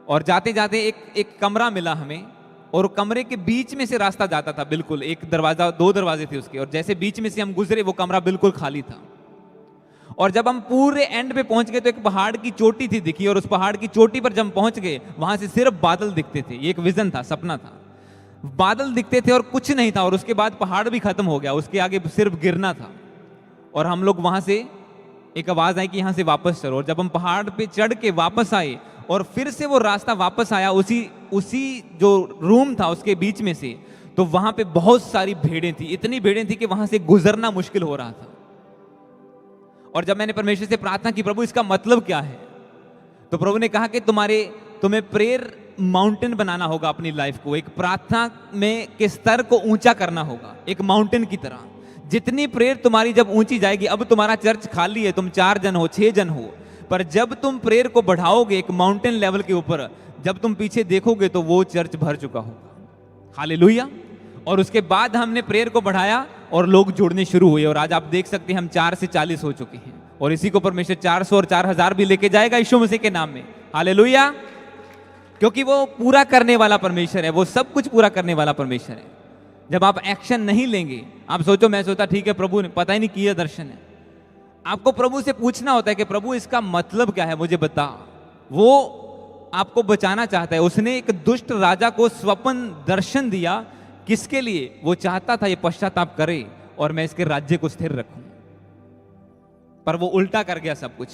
और जाते जाते एक कमरा मिला हमें, और कमरे के बीच में से रास्ता जाता था, बिल्कुल एक दरवाजा, 2 दरवाजे थे उसके, और जैसे बीच में से हम गुजरे वो कमरा बिल्कुल खाली था। और जब हम पूरे एंड पे पहुंच गए तो एक पहाड़ की चोटी थी दिखी, और उस पहाड़ की चोटी पर जब हम पहुंच गए वहां से सिर्फ बादल दिखते थे। ये एक विजन था, सपना था। बादल दिखते थे और कुछ नहीं था, और उसके बाद पहाड़ भी खत्म हो गया, उसके आगे सिर्फ गिरना था। और हम लोग वहां से, एक आवाज आई कि यहां से वापस चलो। और जब हम पहाड़ पे चढ़ के वापस आए और फिर से वो रास्ता वापस आया उसी जो रूम था उसके बीच में से, तो वहां पे बहुत सारी भेड़ें थी, इतनी भेड़ें थी कि वहां से गुजरना मुश्किल हो रहा था। और जब मैंने परमेश्वर से प्रार्थना की, प्रभु इसका मतलब क्या है, तो प्रभु ने कहा कि तुम्हें प्रेयर माउंटेन बनाना होगा अपनी लाइफ को, एक प्रार्थना में के स्तर को ऊंचा करना होगा, एक माउंटेन की तरह। जितनी प्रेयर तुम्हारी जब ऊंची जाएगी, अब तुम्हारा चर्च खाली है, तुम 4 जन हो, 6 जन हो, पर जब तुम प्रेयर को बढ़ाओगे एक माउंटेन लेवल के ऊपर, जब तुम पीछे देखोगे तो वो चर्च भर चुका होगा। हालेलुया। और उसके बाद हमने प्रेयर को बढ़ाया और लोग जुड़ने शुरू हुए, और आज आप देख सकते हैं हम 4 से 40 हो चुके हैं, और इसी को परमेश्वर 400 और 4000 भी लेके जाएगा यीशु मसीह के नाम में। हालेलुया। क्योंकि वो पूरा करने वाला परमेश्वर है, वो सब कुछ पूरा करने वाला परमेश्वर है। जब आप एक्शन नहीं लेंगे, आप सोचो, मैं सोचता ठीक है प्रभु ने पता ही नहीं किया दर्शन है, आपको प्रभु से पूछना होता है कि प्रभु इसका मतलब क्या है, मुझे बता। वो आपको बचाना चाहता है। उसने एक दुष्ट राजा को स्वप्न दर्शन दिया, किसके लिए? वो चाहता था ये पश्चाताप करे और मैं इसके राज्य को स्थिर रखूं, पर वो उल्टा कर गया सब कुछ।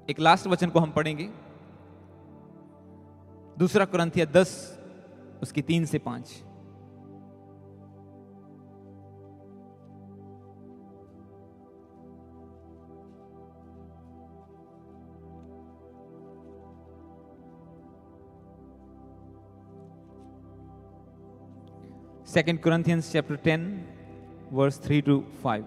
एक लास्ट वचन को हम पढ़ेंगे, 2 कुरिन्थियों 10 उसकी 3 से 5। Second Corinthians chapter 10 verse 3 to 5।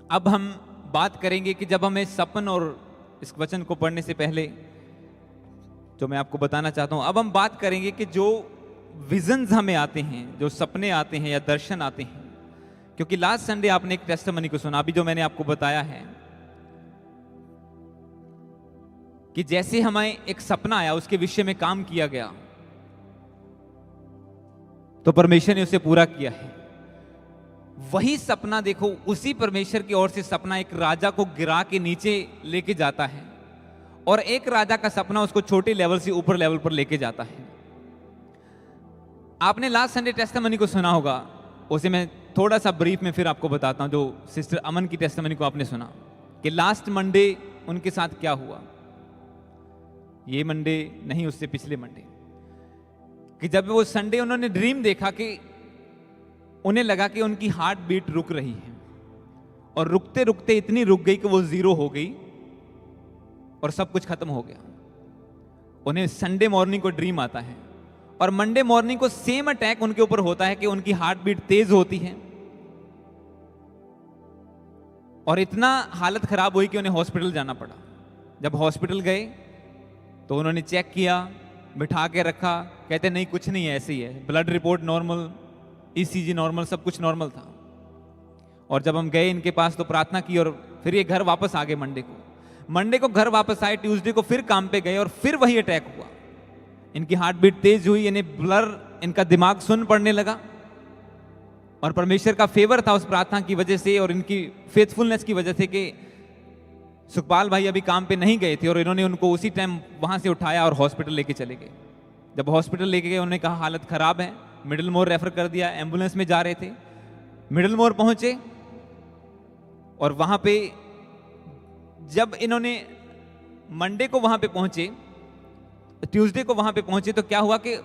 अब हम बात करेंगे कि जब हमें सपन, और इस वचन को पढ़ने से पहले जो मैं आपको बताना चाहता हूं, अब हम बात करेंगे कि जो विजन्स हमें आते हैं, जो सपने आते हैं या दर्शन आते हैं, क्योंकि लास्ट संडे आपने एक टेस्टिमनी को सुना, अभी जो मैंने आपको बताया है कि जैसे हमें एक सपना आया, उसके विषय में काम किया गया, तो परमेश्वर ने उसे पूरा किया है। वही सपना देखो, उसी परमेश्वर की ओर से सपना एक राजा को गिरा के नीचे लेके जाता है, और एक राजा का सपना उसको छोटे लेवल से ऊपर लेवल पर लेके जाता है। आपने लास्ट संडे टेस्टिमनी को सुना होगा, उसे मैं थोड़ा सा ब्रीफ में फिर आपको बताता हूं। जो सिस्टर अमन की टेस्टिमनी को आपने सुना कि लास्ट मंडे उनके साथ क्या हुआ, ये मंडे नहीं, उससे पिछले मंडे, कि जब वो संडे उन्होंने ड्रीम देखा कि उन्हें लगा कि उनकी हार्ट बीट रुक रही है, और रुकते रुकते इतनी रुक गई कि वो 0 हो गई और सब कुछ खत्म हो गया। उन्हें संडे मॉर्निंग को ड्रीम आता है, और मंडे मॉर्निंग को सेम अटैक उनके ऊपर होता है कि उनकी हार्ट बीट तेज होती है, और इतना हालत खराब हुई कि उन्हें हॉस्पिटल जाना पड़ा। जब हॉस्पिटल गए तो उन्होंने चेक किया, बिठा के रखा, कहते नहीं कुछ नहीं है, ऐसे ही है, blood report normal, ECG normal, सब कुछ नॉर्मल था। और जब हम गए इनके पास तो प्रार्थना की, और फिर ये घर वापस आ गए। मंडे को घर वापस आए, ट्यूसडे को फिर काम पे गए, और फिर वही अटैक हुआ। इनकी हार्ट बीट तेज हुई, इन्हें ब्लर, इनका दिमाग सुन्न पड़ने लगा, और परमेश्वर का फेवर था उस प्रार्थना की वजह से और इनकी फेथफुलनेस की वजह से कि सुखपाल भाई अभी काम पे नहीं गए थे, और इन्होंने उनको उसी टाइम वहां से उठाया और हॉस्पिटल लेके चले गए। जब हॉस्पिटल लेके गए, उन्होंने कहा हालत खराब है, मिडिल मोर रेफर कर दिया। एम्बुलेंस में जा रहे थे, मिडिल मोर पहुंचे, और वहां पे जब इन्होंने मंडे को वहां पे पहुंचे, ट्यूसडे को वहां पे पहुंचे, तो क्या हुआ कि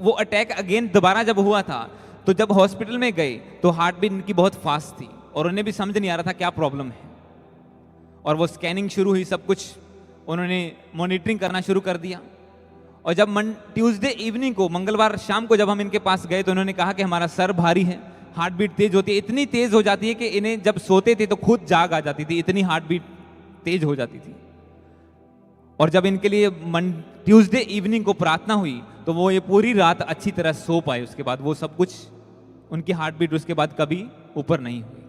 वो अटैक अगेन दोबारा जब हुआ था, तो जब हॉस्पिटल में गए तो हार्ट बीट इनकी बहुत फास्ट थी, और उन्हें भी समझ नहीं आ रहा था क्या प्रॉब्लम है। और वो स्कैनिंग शुरू हुई, सब कुछ उन्होंने मॉनिटरिंग करना शुरू कर दिया। और जब ट्यूसडे इवनिंग को, मंगलवार शाम को जब हम इनके पास गए, तो उन्होंने कहा कि हमारा सर भारी है, हार्ट बीट तेज होती है, इतनी तेज हो जाती है कि इन्हें जब सोते थे तो खुद जाग आ जाती थी, इतनी हार्ट बीट तेज हो जाती थी। और जब इनके लिए ट्यूसडे इवनिंग को प्रार्थना हुई, तो वो ये पूरी रात अच्छी तरह सो पाए। उसके बाद वो सब कुछ, उनकी हार्ट बीट उसके बाद कभी ऊपर नहीं हुई,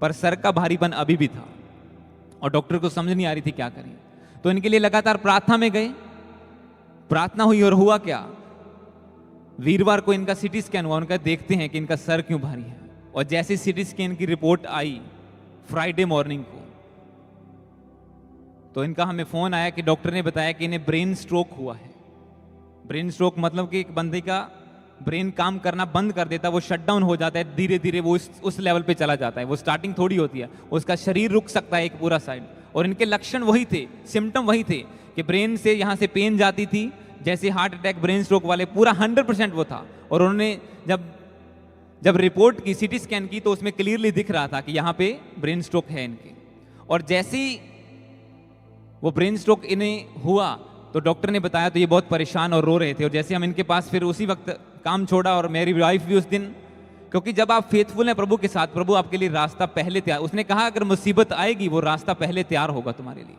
पर सर का भारीपन अभी भी था, और डॉक्टर को समझ नहीं आ रही थी क्या करें। तो इनके लिए लगातार प्रार्थना में गए, प्रार्थना हुई, और हुआ क्या, वीरवार को इनका सिटी स्कैन हुआ, उनका देखते हैं कि इनका सर क्यों भारी है, और जैसे सिटी स्कैन की रिपोर्ट आई फ्राइडे मॉर्निंग को, तो इनका हमें फोन आया कि डॉक्टर ने बताया कि इन्हें ब्रेन स्ट्रोक हुआ है। ब्रेन स्ट्रोक मतलब कि एक बंदे का ब्रेन काम करना बंद कर देता है, वो शट डाउन हो जाता है, धीरे धीरे वो उस लेवल पे चला जाता है। वो स्टार्टिंग थोड़ी होती है, उसका शरीर रुक सकता है एक पूरा साइड। और इनके लक्षण वही थे, सिम्टम वही थे कि ब्रेन से यहाँ से पेन जाती थी, जैसे हार्ट अटैक ब्रेन स्ट्रोक वाले, पूरा 100% वो था। और उन्होंने जब रिपोर्ट की, सिटी स्कैन की, तो उसमें क्लियरली दिख रहा था कि यहाँ पे ब्रेन स्ट्रोक है इनके। और जैसे ही वो ब्रेन स्ट्रोक इन्हें हुआ तो डॉक्टर ने बताया, तो ये बहुत परेशान और रो रहे थे। और जैसे हम इनके पास, फिर उसी वक्त काम छोड़ा, और मेरी वाइफ भी उस दिन, क्योंकि जब आप फेथफुल हैं प्रभु के साथ, प्रभु आपके लिए रास्ता पहले तैयार, उसने कहा अगर मुसीबत आएगी वो रास्ता पहले तैयार होगा तुम्हारे लिए।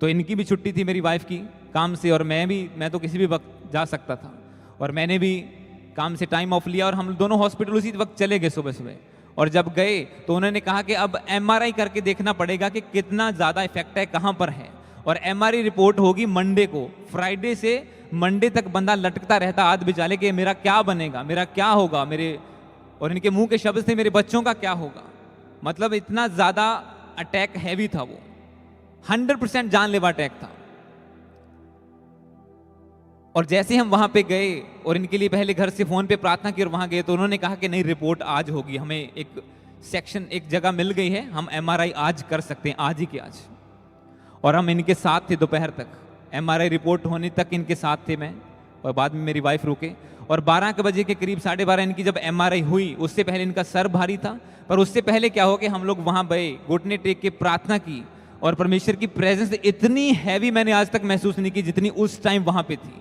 तो इनकी भी छुट्टी थी, मेरी वाइफ की, काम से, और मैं तो किसी भी वक्त जा सकता था, और मैंने भी काम से टाइम ऑफ लिया, और हम दोनों हॉस्पिटल उसी वक्त चले गए सुबह सुबह। और जब गए तो उन्होंने कहा कि अब MRI करके देखना पड़ेगा कि कितना ज़्यादा इफेक्ट है, कहाँ पर है। और MRI रिपोर्ट होगी मंडे को। फ्राइडे से मंडे तक बंदा लटकता रहता हाथ बिचाले कि मेरा क्या बनेगा, मेरा क्या होगा, मेरे, और इनके मुंह के शब्द थे मेरे बच्चों का क्या होगा। मतलब इतना ज़्यादा अटैक हैवी था वो, 100% जानलेवा अटैक था। और जैसे हम वहां पे गए और इनके लिए पहले घर से फोन पे प्रार्थना की और वहां गए, तो उन्होंने कहा कि नहीं, रिपोर्ट आज होगी, हमें एक सेक्शन, एक जगह मिल गई है, हम MRI आज कर सकते हैं, आज ही के आज। और हम इनके साथ थे दोपहर तक, MRI रिपोर्ट होने तक इनके साथ थे मैं, और बाद में मेरी वाइफ रुके। और 12 के बजे के करीब, 12:30 इनकी जब MRI हुई, उससे पहले इनका सर भारी था, पर उससे पहले क्या हो कि हम लोग वहां गए, घुटने टेक के प्रार्थना की, और परमेश्वर की प्रेजेंस इतनी हैवी मैंने आज तक महसूस नहीं की जितनी उस टाइम वहां पे थी।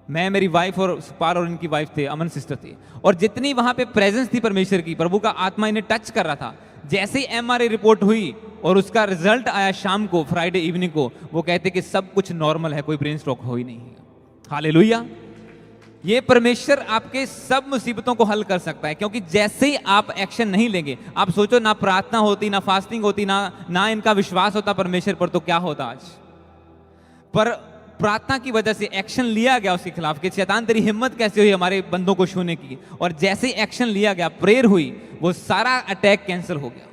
मैं, मेरी वाइफ और सुपार और इनकी वाइफ थे, अमन सिस्टर थी, और जितनी वहां पे प्रेजेंस थी परमेश्वर की, प्रभु का आत्मा इन्हें टच कर रहा था। जैसे ही MRI रिपोर्ट हुई और उसका रिजल्ट आया शाम को, फ्राइडे इवनिंग को, वो कहते कि सब कुछ नॉर्मल है, कोई ब्रेन स्ट्रोक हो ही नहीं है। हालेलुया। ये परमेश्वर आपके सब मुसीबतों को हल कर सकता है, क्योंकि जैसे ही आप एक्शन नहीं लेंगे, आप सोचो ना प्रार्थना होती, ना फास्टिंग होती, ना इनका विश्वास होता परमेश्वर पर, तो क्या होता आज। पर प्रार्थना की वजह से एक्शन लिया गया उसके खिलाफ कि शैतान तेरी हिम्मत कैसे हुई हमारे बंदों को छूने की, और जैसे ही एक्शन लिया गया, प्रेयर हुई, वो सारा अटैक कैंसिल हो गया।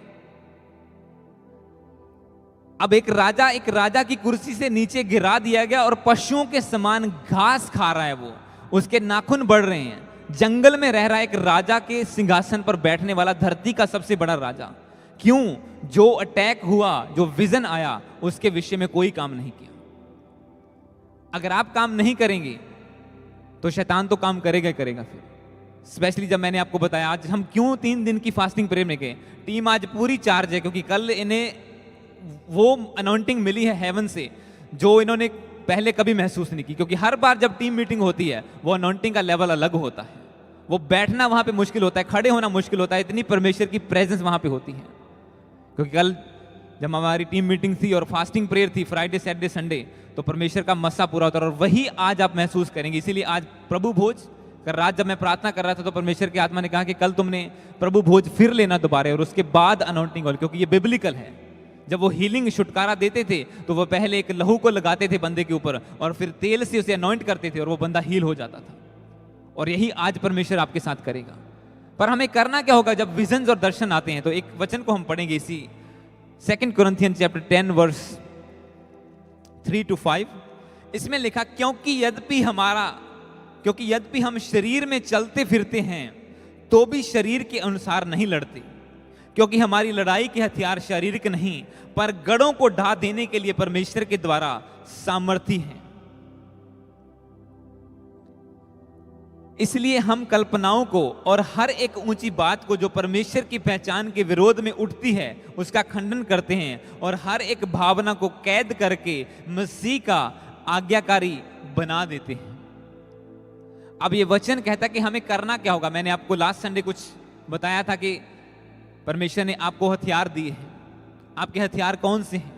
अब एक राजा की कुर्सी से नीचे गिरा दिया गया, और पशुओं के समान घास खा रहा है वो, उसके नाखून बढ़ रहे हैं, जंगल में रह रहा है एक राजा के सिंहासन पर बैठने वाला, धरती का सबसे बड़ा राजा। क्यों? जो अटैक हुआ, जो विजन आया, उसके विषय में कोई काम नहीं किया। अगर आप काम नहीं करेंगे तो शैतान तो काम करेगा करेगा। फिर स्पेशली जब मैंने आपको बताया आज हम क्यों 3 दिन की फास्टिंग प्रेयर में गए, टीम आज पूरी चार्ज है, क्योंकि कल इन्हें वो अनॉइंटिंग मिली है हेवन से जो इन्होंने पहले कभी महसूस नहीं की। क्योंकि हर बार जब टीम मीटिंग होती है वो अनॉइंटिंग का लेवल अलग होता है, वो बैठना वहां पे मुश्किल होता है, खड़े होना मुश्किल होता है, इतनी परमेश्वर की प्रेजेंस वहां पे होती है। क्योंकि कल जब हमारी टीम मीटिंग थी और फास्टिंग प्रेयर थी फ्राइडे सैटरडे संडे, तो परमेश्वर का मस्सा पूरा होता है, और वही आज आप महसूस करेंगे। इसीलिए आज प्रभु भोज कर, रात जब मैं प्रार्थना कर रहा था तो परमेश्वर की आत्मा ने कहा कि कल तुमने प्रभु भोज फिर लेना दोबारा, और उसके बाद अनॉइंटिंग ऑयल, क्योंकि ये बिब्लिकल है। जब वो हीलिंग छुटकारा देते थे तो वो पहले एक लहू को लगाते थे बंदे के ऊपर, और फिर तेल से उसे अनॉइंट करते थे, और वो बंदा हील हो जाता था। और यही आज परमेश्वर आपके साथ करेगा। पर हमें करना क्या होगा? जब विजन्स और दर्शन आते हैं, तो एक वचन को हम पढ़ेंगे इसी 2 Corinthians chapter 10 verse 3 to 5। इसमें लिखा, क्योंकि यद्यपि हम शरीर में चलते फिरते हैं तो भी शरीर के अनुसार नहीं लड़ते, क्योंकि हमारी लड़ाई के हथियार शारीरिक नहीं पर गढ़ों को ढा देने के लिए परमेश्वर के द्वारा सामर्थी हैं। इसलिए हम कल्पनाओं को और हर एक ऊंची बात को जो परमेश्वर की पहचान के विरोध में उठती है उसका खंडन करते हैं, और हर एक भावना को कैद करके मसीह का आज्ञाकारी बना देते हैं। अब ये वचन कहता है कि हमें करना क्या होगा। मैंने आपको लास्ट संडे कुछ बताया था कि परमेश्वर ने आपको हथियार दिए हैं। आपके हथियार कौन से हैं?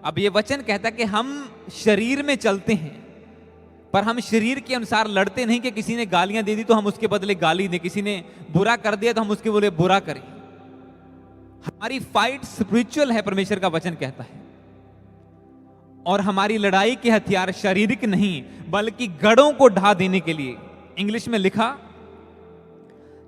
अब ये वचन कहता है कि हम शरीर में चलते हैं, पर हम शरीर के अनुसार लड़ते नहीं कि किसी ने गालियां दे दी तो हम उसके बदले गाली दें, किसी ने बुरा कर दिया तो हम उसके बदले बुरा करें। हमारी फाइट स्पिरिचुअल है, परमेश्वर का वचन कहता है, और हमारी लड़ाई के हथियार शारीरिक नहीं बल्कि गढ़ों को ढा देने के लिए इंग्लिश में लिखा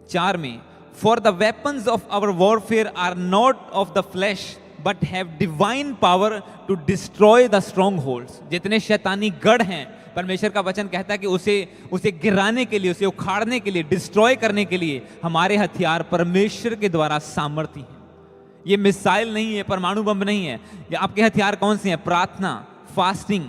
4 में, for the weapons of our warfare are not of the flesh but have divine power to destroy the strongholds. जितने शैतानी गढ़ हैं, परमेश्वर का वचन कहता है कि उसे गिराने के लिए, उसे उखाड़ने के लिए, डिस्ट्रॉय करने के लिए हमारे हथियार परमेश्वर के द्वारा सामर्थ्य हैं। ये मिसाइल नहीं है, परमाणु बम नहीं है। ये आपके हथियार कौन से हैं? प्रार्थना, फास्टिंग,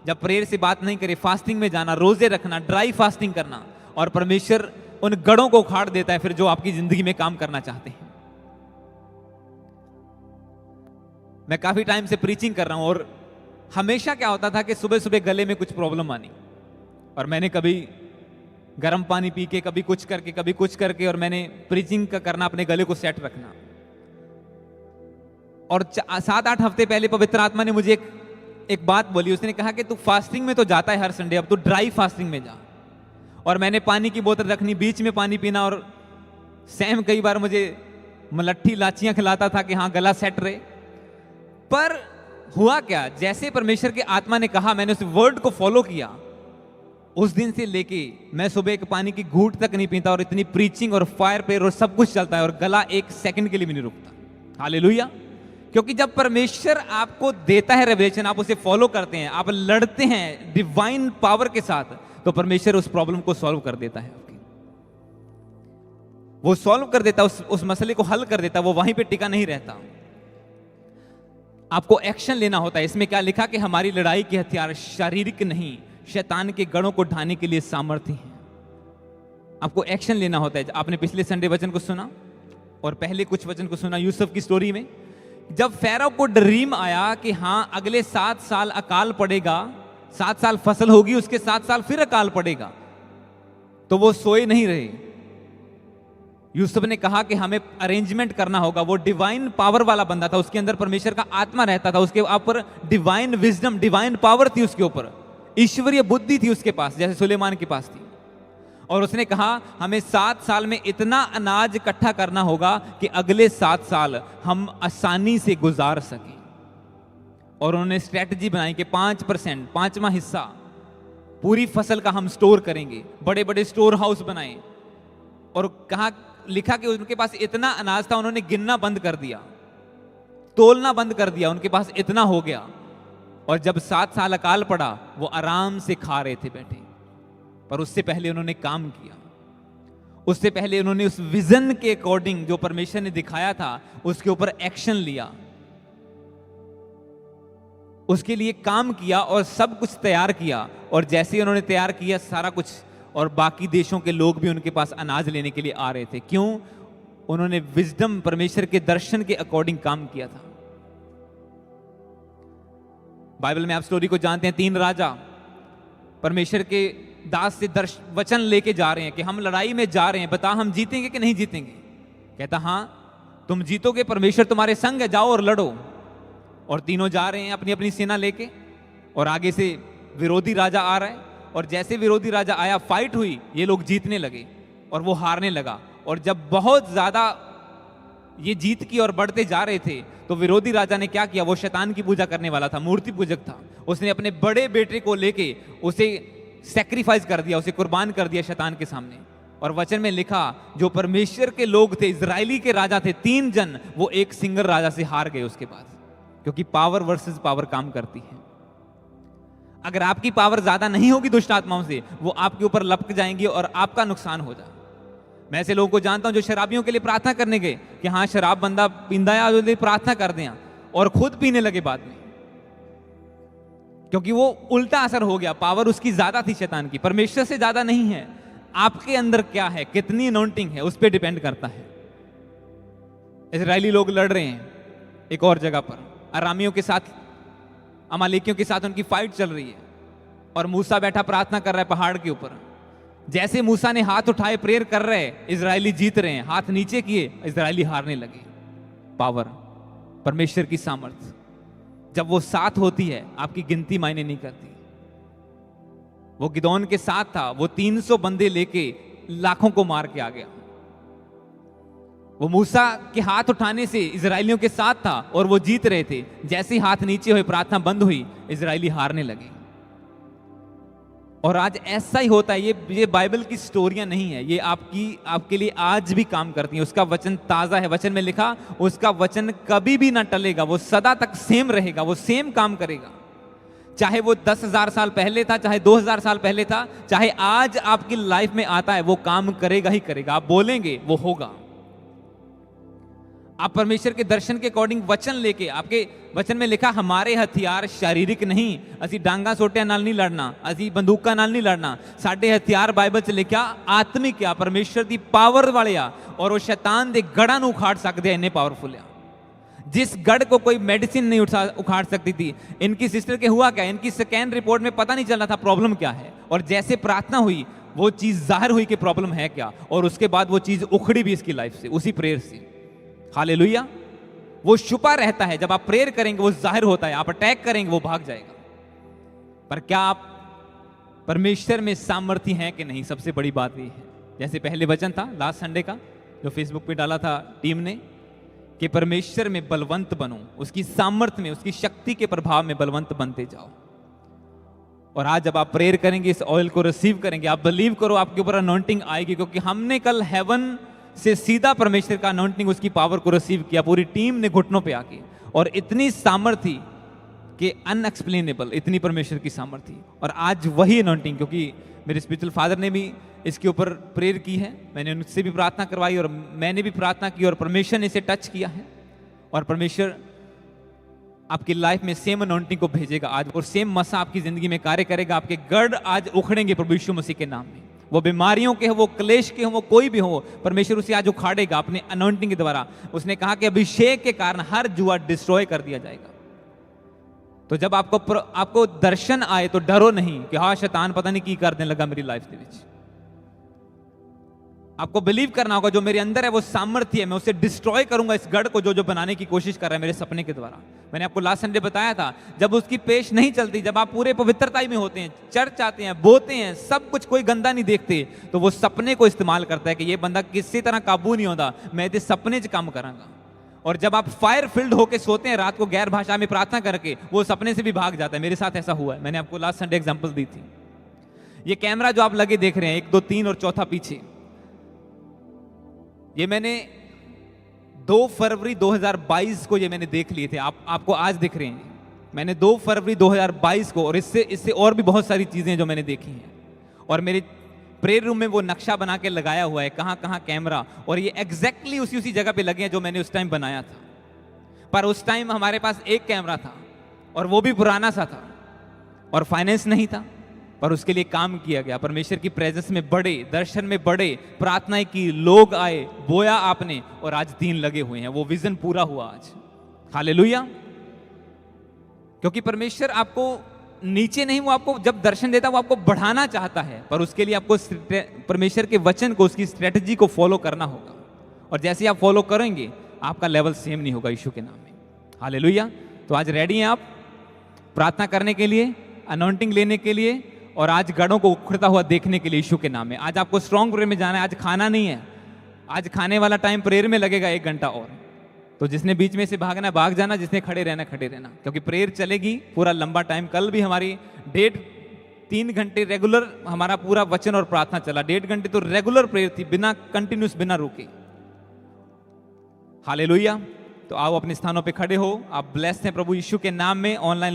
जब प्रेयर से बात नहीं करे, फास्टिंग में जाना, रोजे रखना, ड्राई फास्टिंग करना, और परमेश्वर उन गढ़ों को उखाड़ देता है फिर जो आपकी जिंदगी में काम करना चाहते हैं। मैं काफी टाइम से प्रीचिंग कर रहा हूं और हमेशा क्या होता था कि सुबह सुबह गले में कुछ प्रॉब्लम आनी, और मैंने कभी गर्म पानी पी के, कभी कुछ करके, कभी कुछ करके, और मैंने प्रीचिंग का करना, अपने गले को सेट रखना। और 7-8 हफ्ते पहले पवित्र आत्मा ने मुझे एक बात बोली। उसने कहा कि तू फास्टिंग में तो जाता है हर संडे, अब तू ड्राई फास्टिंग में जा। और मैंने पानी की बोतल रखनी, बीच में पानी पीना, और सैम कई बार मुझे मलट्ठी लाचियां खिलाता था कि हाँ गला सेट रहे। पर हुआ क्या, जैसे परमेश्वर की आत्मा ने कहा, मैंने उस वर्ड को फॉलो किया। उस दिन से लेके मैं सुबह एक पानी की घूंट तक नहीं पीता, और इतनी प्रीचिंग और फायर प्रेयर और सब कुछ चलता है, और गला एक सेकंड के लिए भी नहीं रुकता। हालेलुया। क्योंकि जब परमेश्वर आपको देता है रेवलेशन, आप उसे फॉलो करते हैं, आप लड़ते हैं डिवाइन पावर के साथ, तो परमेश्वर उस प्रॉब्लम को सॉल्व कर देता है। वो सॉल्व कर देता, उस मसले को हल कर देता, वो वहीं पे टिका नहीं रहता। आपको एक्शन लेना होता है। इसमें क्या लिखा कि हमारी लड़ाई के हथियार शारीरिक नहीं, शैतान के गढ़ों को ढाने के लिए सामर्थ्य हैं। आपको एक्शन लेना होता है। आपने पिछले संडे वचन को सुना और पहले कुछ वचन को सुना यूसुफ की स्टोरी में, जब फैराओ को ड्रीम आया कि हाँ अगले 7 साल अकाल पड़ेगा, 7 साल फसल होगी, उसके 7 साल फिर अकाल पड़ेगा, तो वो सोए नहीं रहे। यूसुफ ने कहा कि हमें अरेंजमेंट करना होगा। वो डिवाइन पावर वाला बंदा था, उसके अंदर परमेश्वर का आत्मा रहता था, उसके ऊपर डिवाइन विजडम, डिवाइन पावर थी, उसके ऊपर ईश्वरीय बुद्धि थी उसके पास, जैसे सुलेमान के पास थी। और उसने कहा हमें 7 साल में इतना अनाज इकट्ठा करना होगा कि अगले 7 साल हम आसानी से गुजार सकें। और उन्होंने स्ट्रेटजी बनाई कि 5%, 5वां हिस्सा पूरी फसल का हम स्टोर करेंगे। बड़े बड़े स्टोर हाउस बनाए, और कहा, लिखा कि उनके पास इतना अनाज था, उन्होंने गिनना बंद कर दिया, तोलना बंद कर दिया, उनके पास इतना हो गया। और जब 7 साल अकाल पड़ा, वो आराम से खा रहे थे बैठे। पर उससे पहले उन्होंने काम किया, उससे पहले उन्होंने उस विजन के अकॉर्डिंग जो परमेश्वर ने दिखाया था उसके ऊपर एक्शन लिया, उसके लिए काम किया और सब कुछ तैयार किया। और जैसे ही उन्होंने तैयार किया सारा कुछ, और बाकी देशों के लोग भी उनके पास अनाज लेने के लिए आ रहे थे। क्यों? उन्होंने विजडम, परमेश्वर के दर्शन के अकॉर्डिंग काम किया था। बाइबल में आप स्टोरी को जानते हैं, 3 राजा परमेश्वर के दास से वचन लेके जा रहे हैं कि हम लड़ाई में जा रहे हैं, बता हम जीतेंगे कि नहीं जीतेंगे। कहता हाँ तुम जीतोगे, परमेश्वर तुम्हारे संग है, जाओ और लड़ो। और तीनों जा रहे हैं अपनी अपनी सेना लेके, और आगे से विरोधी राजा आ रहा है। और जैसे विरोधी राजा आया, फाइट हुई, ये लोग जीतने लगे और वो हारने लगा। और जब बहुत ज्यादा ये जीत की और बढ़ते जा रहे थे, तो विरोधी राजा ने क्या किया, वो शैतान की पूजा करने वाला था, मूर्ति पूजक था। उसने अपने बड़े बेटे को लेके उसे सैक्रिफाइस कर दिया, उसे कुर्बान कर दिया शैतान के सामने। और वचन में लिखा जो परमेश्वर के लोग थे, इजरायली के राजा थे, 3 जन, वो एक सिंगल राजा से हार गए उसके बाद। क्योंकि पावर वर्सेस पावर काम करती है। अगर आपकी पावर ज्यादा नहीं होगी दुष्ट आत्माओं से, वो आपके ऊपर लपक जाएंगी और आपका नुकसान हो जाए। मैं ऐसे लोगों को जानता हूं जो शराबियों के लिए प्रार्थना करने गए कि हाँ शराब बंदा पींदा है, उसके लिए प्रार्थना कर दें, और खुद पीने लगे बाद में, क्योंकि वो उल्टा असर हो गया। पावर उसकी ज्यादा थी शैतान की, परमेश्वर से ज्यादा नहीं है। आपके अंदर क्या है, कितनी अनॉइंटिंग है, उस पर डिपेंड करता है। इजरायली लोग लड़ रहे हैं एक और जगह पर, अरामियों के साथ, अमालेकियों के साथ उनकी फाइट चल रही है, और मूसा बैठा प्रार्थना कर रहा है पहाड़ के ऊपर। जैसे मूसा ने हाथ उठाए, प्रेयर कर रहे हैं, इजरायली जीत रहे हैं। हाथ नीचे किए, इजरायली हारने लगे। पावर, परमेश्वर की सामर्थ जब वो साथ होती है, आपकी गिनती मायने नहीं करती। वो गिदौन के साथ था, वो 300 बंदे लेके लाखों को मार के आ गया। वो मूसा के हाथ उठाने से इजरायलियों के साथ था और वो जीत रहे थे। जैसे ही हाथ नीचे हुए, प्रार्थना बंद हुई, इजरायली हारने लगे। और आज ऐसा ही होता है। ये बाइबल की स्टोरियां नहीं है, ये आपके लिए आज भी काम करती हैं। उसका वचन ताजा है, वचन में लिखा उसका वचन कभी भी ना टलेगा, वो सदा तक सेम रहेगा, वो सेम काम करेगा। चाहे वो 10,000 साल पहले था, चाहे 2,000 साल पहले था, चाहे आज आपकी लाइफ में आता है, वो काम करेगा ही करेगा। आप बोलेंगे वो होगा। आप परमेश्वर के दर्शन के अकॉर्डिंग वचन लेके, आपके वचन में लिखा हमारे हथियार शारीरिक नहीं, असी डांगा सोटियां नाल नहीं लड़ना, असी बंदूका नाल नहीं लड़ना। साडे हथियार बाइबल च लिखा आत्मिक आ, परमेश्वर दी पावर वाले आ, और वो शैतान दे गढ़ां नूं उखाड़ सकदे, इन्ने पावरफुल आ। जिस गढ़ को कोई मेडिसिन नहीं उखाड़ सकती थी। इनकी सिस्टर के हुआ क्या, इनकी स्कैन रिपोर्ट में पता नहीं चल रहा था प्रॉब्लम क्या है, और जैसे प्रार्थना हुई वो चीज जाहिर हुई कि प्रॉब्लम है क्या, और उसके बाद वो चीज उखड़ी भी इसकी लाइफ से, उसी प्रेयर से। हालेलुया। वो छुपा रहता है, जब आप प्रेयर करेंगे वो जाहिर होता है, आप अटैक करेंगे वो भाग जाएगा। पर क्या आप परमेश्वर में सामर्थ्य हैं कि नहीं, सबसे बड़ी बात ये है। जैसे पहले वचन था लास्ट संडे का जो फेसबुक पे डाला था टीम ने, कि परमेश्वर में बलवंत बनो, उसकी सामर्थ्य में, उसकी शक्ति के प्रभाव में बलवंत बनते जाओ। और आज जब आप प्रेयर करेंगे, इस ऑयल को रिसीव करेंगे, आप बिलीव करो आपके ऊपर अनॉइंटिंग आएगी, क्योंकि हमने कल हेवन से सीधा परमेश्वर का अनॉइंटिंग, उसकी पावर को रिसीव किया, पूरी टीम ने घुटनों पे आके, और इतनी सामर्थ्य कि अनएक्सप्लेनेबल, इतनी परमेश्वर की सामर्थ्य। और आज वही अनॉइंटिंग, क्योंकि मेरे स्पिरिचुअल फादर ने भी इसके ऊपर प्रेयर की है, मैंने उनसे भी प्रार्थना करवाई और मैंने भी प्रार्थना की, और परमेश्वर ने इसे टच किया है। और परमेश्वर आपकी लाइफ में सेम अनॉइंटिंग को भेजेगा आज, और सेम मसा आपकी जिंदगी में कार्य करेगा। आपके गढ़ आज उखड़ेंगे प्रभु यीशु मसीह के नाम में। वो बीमारियों के हो, वो क्लेश के हो, वो कोई भी हो, परमेश्वर उसे आज उखाड़ेगा अपने अनॉइंटिंग के द्वारा। उसने कहा कि अभिषेक के कारण हर जुआ डिस्ट्रॉय कर दिया जाएगा। तो जब आपको दर्शन आए तो डरो नहीं कि हाँ शैतान पता नहीं की करने लगा मेरी लाइफ के विच। आपको बिलीव करना होगा जो मेरे अंदर है वो सामर्थ्य है, मैं उसे डिस्ट्रॉय करूंगा, इस गढ़ को जो बनाने की कोशिश कर रहा है मेरे सपने के द्वारा। मैंने आपको लास्ट संडे बताया था, जब उसकी पेश नहीं चलती, जब आप पूरे पवित्रताई में होते हैं, चर्च आते हैं, बोते हैं, सब कुछ, कोई गंदा नहीं देखते, तो वो सपने को इस्तेमाल करता है कि ये बंदा किसी तरह काबू नहीं होता, मैं इस सपने च काम करांगा। और जब आप फायर फील्ड होकर सोते हैं रात को गैर भाषा में प्रार्थना करके, वो सपने से भी भाग जाता है। मेरे साथ ऐसा हुआ है, मैंने आपको लास्ट संडे एग्जाम्पल दी थी। ये कैमरा जो आप लगे देख रहे हैं, 1, 2, 3 और चौथा पीछे, ये मैंने 2 फरवरी 2022 को ये मैंने देख लिए थे। आपको आज दिख रहे हैं, मैंने 2 फरवरी 2022 को, और इससे और भी बहुत सारी चीजें जो मैंने देखी हैं। और मेरे प्रेयर रूम में वो नक्शा बना के लगाया हुआ है, कहाँ कहाँ कैमरा, और ये एग्जैक्टली उसी जगह पे लगे हैं जो मैंने उस टाइम बनाया था। पर उस टाइम हमारे पास एक कैमरा था, और वो भी पुराना सा था, और फाइनेंस नहीं था, पर उसके लिए काम किया गया। परमेश्वर की प्रेजेंस में बढ़े, दर्शन में बढ़े, प्रार्थनाएं की, लोग आए, बोया आपने, और आज 3 लगे हुए हैं। वो विजन पूरा हुआ आज। हालेलुया। क्योंकि परमेश्वर आपको नीचे नहीं, वो आपको जब दर्शन देता है वो आपको बढ़ाना चाहता है, पर उसके लिए आपको परमेश्वर के वचन को, उसकी स्ट्रेटजी को फॉलो करना होगा। और जैसे आप फॉलो करेंगे आपका लेवल सेम नहीं होगा यीशु के नाम में। हालेलुया। तो आज रेडी हैं आप प्रार्थना करने के लिए, अनॉइंटिंग लेने के लिए, और आज गढ़ों को उखड़ता हुआ देखने के लिए यीशु के नाम में। आज आपको स्ट्रॉन्ग प्रेयर में जाना है। आज खाना नहीं है, आज खाने वाला टाइम प्रेयर में लगेगा 1 घंटा और। तो जिसने बीच में से भागना भाग जाना, जिसने खड़े रहना खड़े रहना, क्योंकि प्रेयर चलेगी पूरा लंबा टाइम। कल भी हमारी 3 घंटे रेगुलर हमारा पूरा वचन और प्रार्थना चला। 1.5 घंटे तो रेगुलर प्रेयर थी, बिना कंटिन्यूस, बिना रुके। हालेलुया। तो आओ अपने स्थानों पे खड़े हो। आप ब्लेस्ड हैं प्रभु यीशु के नाम में। ऑनलाइन